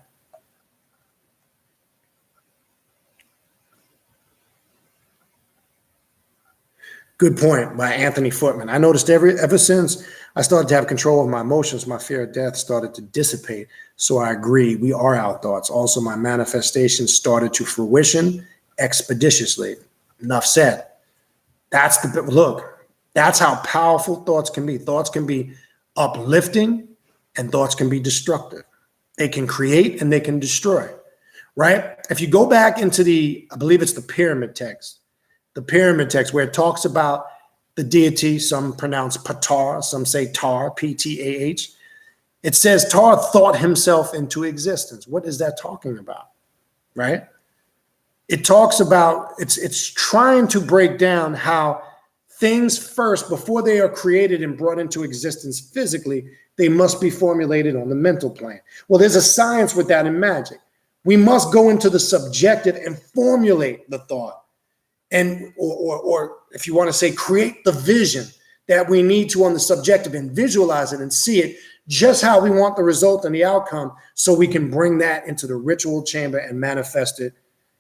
Good point by Anthony Footman. I noticed ever since I started to have control of my emotions, my fear of death started to dissipate. So I agree. We are our thoughts. Also, my manifestations started to fruition expeditiously. Enough said. That's how powerful thoughts can be. Thoughts can be uplifting and thoughts can be destructive. They can create and they can destroy, right? If you go back into I believe it's the pyramid text where it talks about the deity, some pronounce Ptah, some say Tar, P-T-A-H. It says Tar thought himself into existence. What is that talking about, right? It talks about, it's trying to break down how things first, before they are created and brought into existence physically, they must be formulated on the mental plane. Well, there's a science with that in magic. We must go into the subjective and formulate the thought. And or if you want to say, create the vision that we need to on the subjective and visualize it and see it just how we want the result and the outcome, so we can bring that into the ritual chamber and manifest it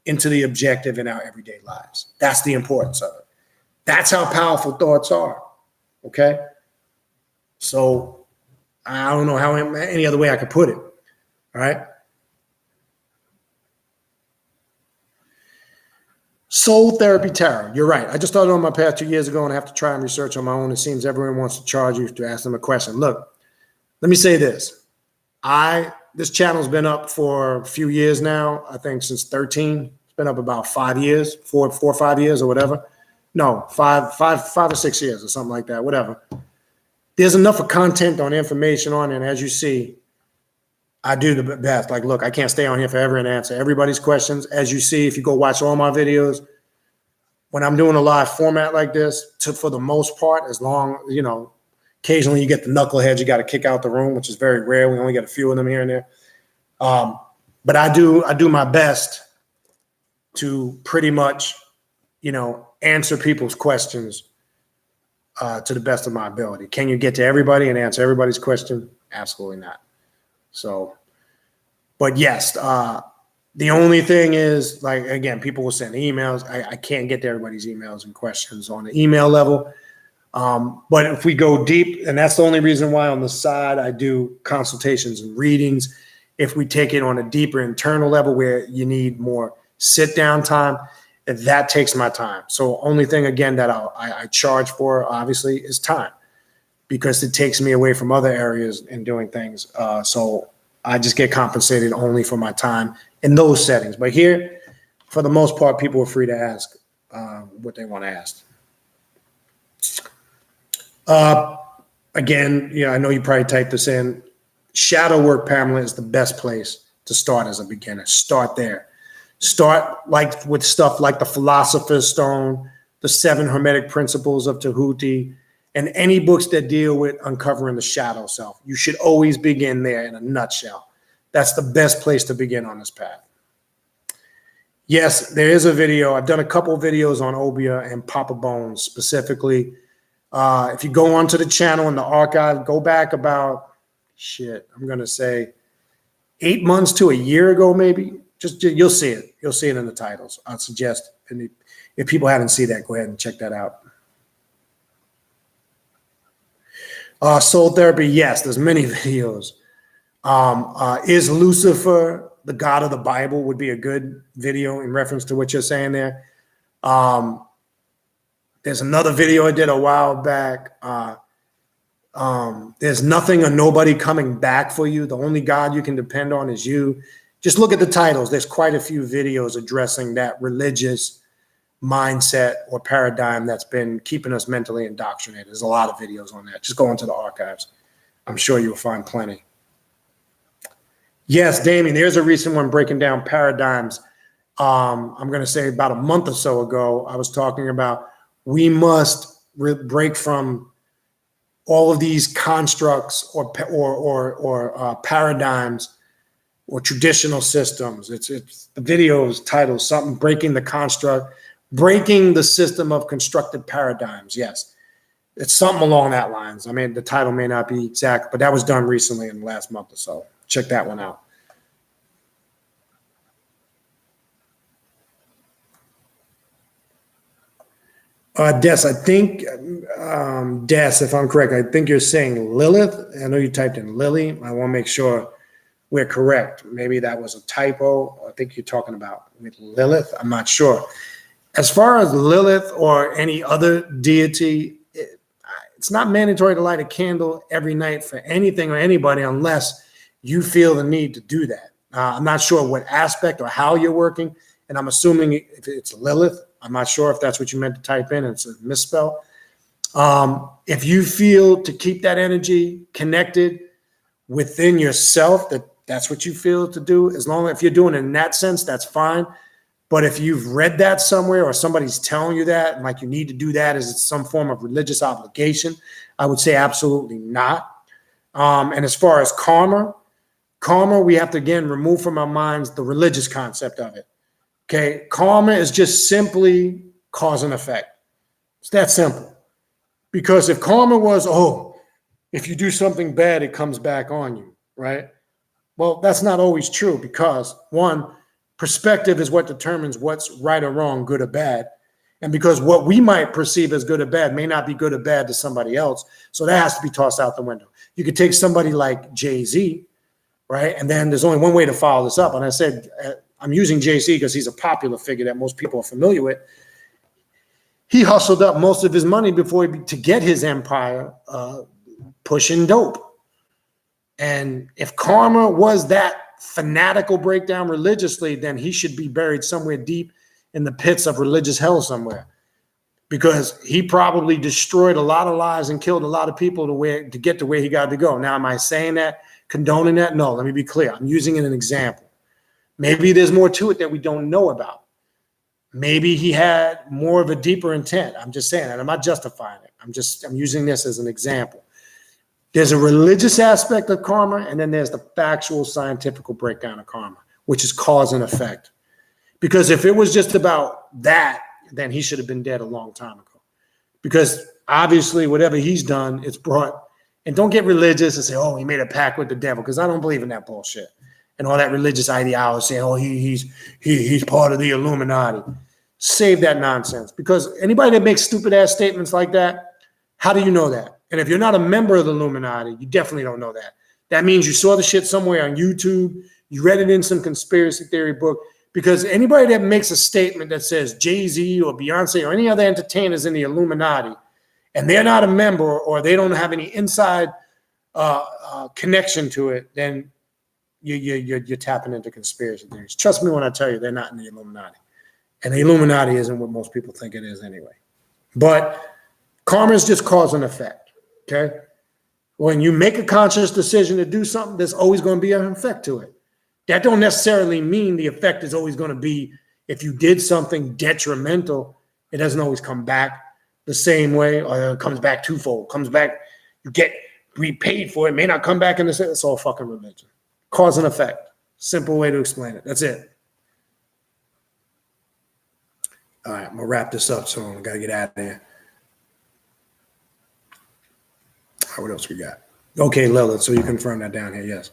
into the objective in our everyday lives. That's the importance of it. That's how powerful thoughts are. Okay. So I don't know how any other way I could put it. All right. Soul Therapy Tarot. You're right. I just started on my path 2 years ago and I have to try and research on my own. It seems everyone wants to charge you to ask them a question. Look, let me say this. This channel's been up for a few years now. I think since 13. It's been up about 5 years, 4 or 5 years or whatever. No, 5 or 6 years or something like that, whatever. There's enough of content on information on it. And as you see, I do the best. Like, look, I can't stay on here forever and answer everybody's questions. As you see, if you go watch all my videos, when I'm doing a live format like this, for the most part, as long, occasionally you get the knuckleheads you got to kick out the room, which is very rare. We only get a few of them here and there. But I do my best to pretty much, answer people's questions to the best of my ability. Can you get to everybody and answer everybody's question? Absolutely not. So, but yes, the only thing is, like, again, people will send emails. I can't get to everybody's emails and questions on the email level. But if we go deep, and that's the only reason why on the side I do consultations and readings, if we take it on a deeper internal level where you need more sit down time, that takes my time. So only thing, again, that I charge for, obviously, is time, because it takes me away from other areas in doing things. So I just get compensated only for my time in those settings. But here, for the most part, people are free to ask what they want to ask. Again, I know you probably typed this in. Shadow work, Pamela, is the best place to start as a beginner. Start there. Start with stuff like the Philosopher's Stone, the 7 Hermetic Principles of Tahuti, and any books that deal with uncovering the shadow self. You should always begin there in a nutshell. That's the best place to begin on this path. Yes, there is a video. I've done a couple of videos on Obia and Papa Bones specifically. If you go onto the channel in the archive, go back about, I'm going to say 8 months to a year ago, maybe. Just you'll see it. You'll see it in the titles. I'd suggest, and if people haven't seen that, go ahead and check that out. Soul therapy, yes, there's many videos. Is Lucifer the God of the Bible would be a good video in reference to what you're saying there. There's another video I did a while back. There's nothing or nobody coming back for you. The only God you can depend on is you. Just look at the titles. There's quite a few videos addressing that religious mindset or paradigm that's been keeping us mentally indoctrinated. There's a lot of videos on that. Just go into the archives. I'm sure you'll find plenty. Yes, Damien, there's a recent one breaking down paradigms. I'm going to say about a month or so ago, I was talking about we must break from all of these constructs or paradigms or traditional systems. It's the video is titled something, breaking the system of constructed paradigms. Yes, it's something along that lines. I mean, the title may not be exact, but that was done recently in the last month or so. Check that one out. Des, I think, Des, if I'm correct, I think you're saying Lilith. I know you typed in Lily. I want to make sure we're correct. Maybe that was a typo. I think you're talking about with Lilith. I'm not sure. As far as Lilith or any other deity, it's not mandatory to light a candle every night for anything or anybody unless you feel the need to do that. I'm not sure what aspect or how you're working, and I'm assuming if it's Lilith. I'm not sure if that's what you meant to type in. It's a misspell. If you feel to keep that energy connected within yourself, that's what you feel to do, as long as if you're doing it in that sense, that's fine. But if you've read that somewhere or somebody's telling you that, and like you need to do that as some form of religious obligation, I would say absolutely not. And as far as karma, we have to, again, remove from our minds the religious concept of it. Okay, karma is just simply cause and effect. It's that simple. Because if karma was, if you do something bad, it comes back on you, right? Well, that's not always true because, one, perspective is what determines what's right or wrong, good or bad. And because what we might perceive as good or bad may not be good or bad to somebody else. So that has to be tossed out the window. You could take somebody like Jay-Z, right? And then there's only one way to follow this up. And I said, I'm using Jay-Z because he's a popular figure that most people are familiar with. He hustled up most of his money to get his empire pushing dope. And if karma was that fanatical breakdown religiously, then he should be buried somewhere deep in the pits of religious hell somewhere, because he probably destroyed a lot of lives and killed a lot of people to get to where he got to go. Now, am I saying that, condoning that? No, let me be clear. I'm using it as an example. Maybe there's more to it that we don't know about. Maybe he had more of a deeper intent. I'm just saying that. I'm not justifying it. I'm using this as an example. There's a religious aspect of karma, and then there's the factual scientific breakdown of karma, which is cause and effect. Because if it was just about that, then he should have been dead a long time ago. Because obviously whatever he's done, it's brought, and don't get religious and say, he made a pact with the devil, because I don't believe in that bullshit. And all that religious ideology saying, he's part of the Illuminati. Save that nonsense. Because anybody that makes stupid ass statements like that, how do you know that? And if you're not a member of the Illuminati, you definitely don't know that. That means you saw the shit somewhere on YouTube, you read it in some conspiracy theory book. Because anybody that makes a statement that says Jay-Z or Beyonce or any other entertainers in the Illuminati, and they're not a member or they don't have any inside connection to it, then you're tapping into conspiracy theories. Trust me when I tell you they're not in the Illuminati. And the Illuminati isn't what most people think it is anyway. But karma is just cause and effect, okay? When you make a conscious decision to do something, there's always going to be an effect to it. That don't necessarily mean the effect is always going to be, if you did something detrimental, it doesn't always come back the same way, or it comes back twofold. Comes back, you get repaid for it, may not come back in the same. It's all fucking religion. Cause and effect. Simple way to explain it. That's it. All right, I'm gonna wrap this up soon. I gotta get out of here. All right, what else we got? Okay, Lilith, so you confirm that down here, yes.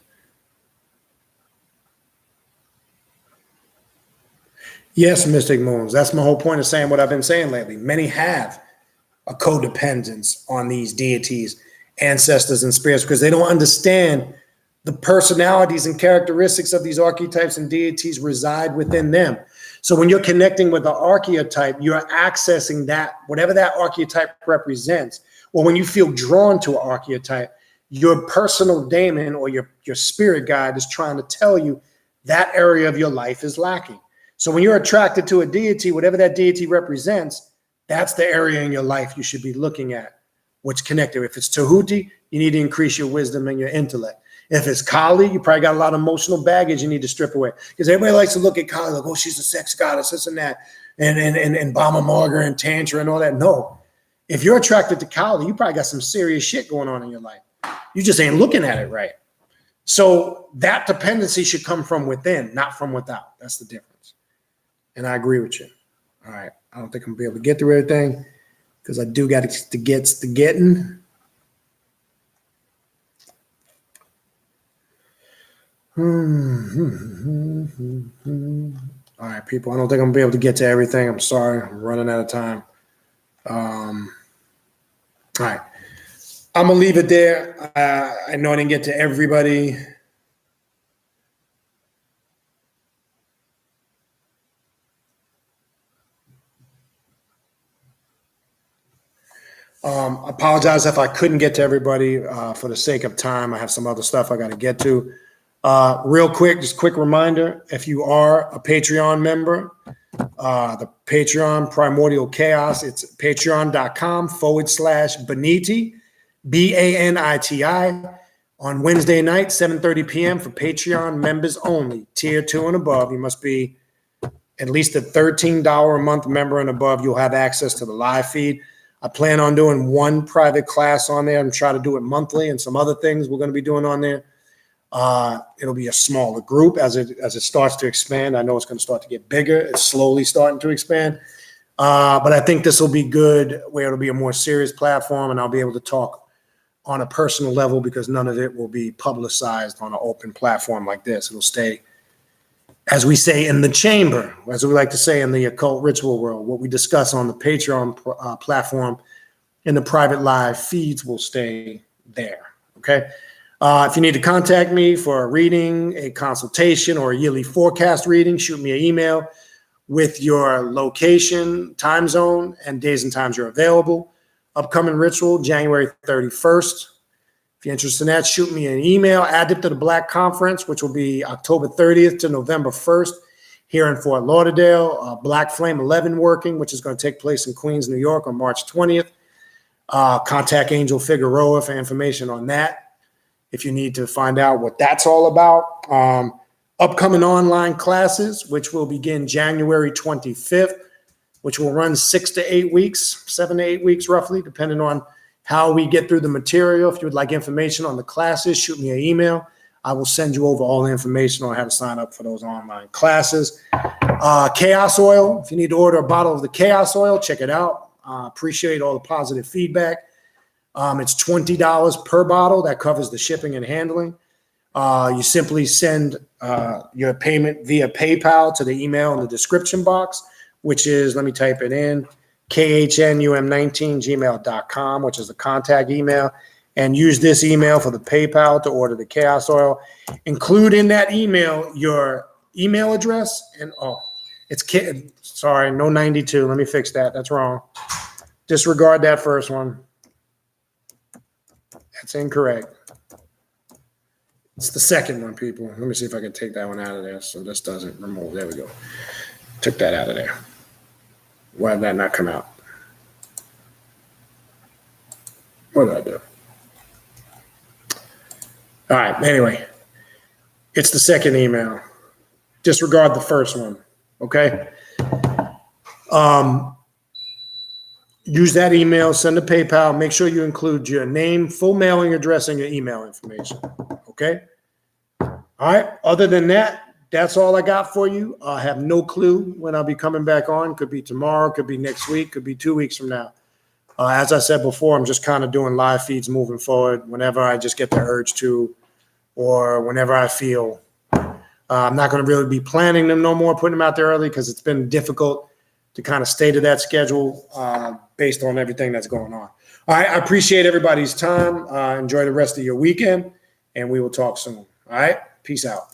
Yes, Mystic Moons. That's my whole point of saying what I've been saying lately. Many have a codependence on these deities, ancestors, and spirits because they don't understand the personalities and characteristics of these archetypes and deities reside within them. So when you're connecting with the archetype, you're accessing that, whatever that archetype represents. Or when you feel drawn to an archetype, your personal daemon or your spirit guide is trying to tell you that area of your life is lacking. So when you're attracted to a deity, whatever that deity represents, that's the area in your life you should be looking at. What's connected. If it's Tahuti, you need to increase your wisdom and your intellect. If it's Kali, you probably got a lot of emotional baggage you need to strip away. Because everybody likes to look at Kali like, oh, she's a sex goddess, this and that, and Bama Marga and Tantra and all that. No. If you're attracted to Kali, you probably got some serious shit going on in your life. You just ain't looking at it right. So that dependency should come from within, not from without. That's the difference. And I agree with you. All right. I don't think I'm going to be able to get through everything because I do got to get to getting. All right, people. I don't think I'm going to be able to get to everything. I'm sorry. I'm running out of time. All right. I'm going to leave it there. I know I didn't get to everybody. Apologize if I couldn't get to everybody for the sake of time. I have some other stuff I got to get to. Real quick, just quick reminder, if you are a Patreon member, the Patreon Primordial Chaos, it's patreon.com/Baniti, Baniti, on Wednesday night, 7:30 p.m. for Patreon members only, tier 2 and above. You must be at least a $13 a month member and above. You'll have access to the live feed. I plan on doing one private class on there and try to do it monthly and some other things we're going to be doing on there. It'll be a smaller group as it starts to expand. I know it's going to start to get bigger. It's slowly starting to expand. But I think this will be good where it'll be a more serious platform and I'll be able to talk on a personal level because none of it will be publicized on an open platform like this. It'll stay, as we say, in the chamber, as we like to say in the occult ritual world. What we discuss on the Patreon platform in the private live feeds will stay there. Okay. If you need to contact me for a reading, a consultation, or a yearly forecast reading, shoot me an email with your location, time zone, and days and times you're available. Upcoming ritual, January 31st. If you're interested in that, shoot me an email. Add it to the Black Conference, which will be October 30th to November 1st here in Fort Lauderdale. Black Flame 11 working, which is going to take place in Queens, New York on March 20th. Contact Angel Figueroa for information on that. If you need to find out what that's all about. Upcoming online classes, which will begin January 25th, which will run 6 to 8 weeks, 7 to 8 weeks roughly, depending on how we get through the material. If you would like information on the classes, shoot me an email. I will send you over all the information on how to sign up for those online classes. Chaos Oil, if you need to order a bottle of the Chaos Oil, check it out. Appreciate all the positive feedback. It's $20 per bottle. That covers the shipping and handling. You simply send your payment via PayPal to the email in the description box, which is, let me type it in, khnum19gmail.com, which is the contact email. And use this email for the PayPal to order the Chaos Oil. Include in that email your email address. And, sorry, no 92. Let me fix that. That's wrong. Disregard that first one. That's incorrect. It's the second one, people. Let me see if I can take that one out of there so this doesn't remove. There we go. Took that out of there. Why did that not come out? What did I do? All right. Anyway, it's the second email. Disregard the first one. Okay. Use that email, send a PayPal. Make sure you include your name, full mailing address, and your email information. Okay? All right. Other than that, that's all I got for you. I have no clue when I'll be coming back on. Could be tomorrow, could be next week, could be 2 weeks from now. As I said before, I'm just kind of doing live feeds moving forward whenever I just get the urge to, or whenever I feel. I'm not going to really be planning them no more, putting them out there early, because it's been difficult to kind of stay to that schedule based on everything that's going on. All right, I appreciate everybody's time. Enjoy the rest of your weekend, and we will talk soon. All right, peace out.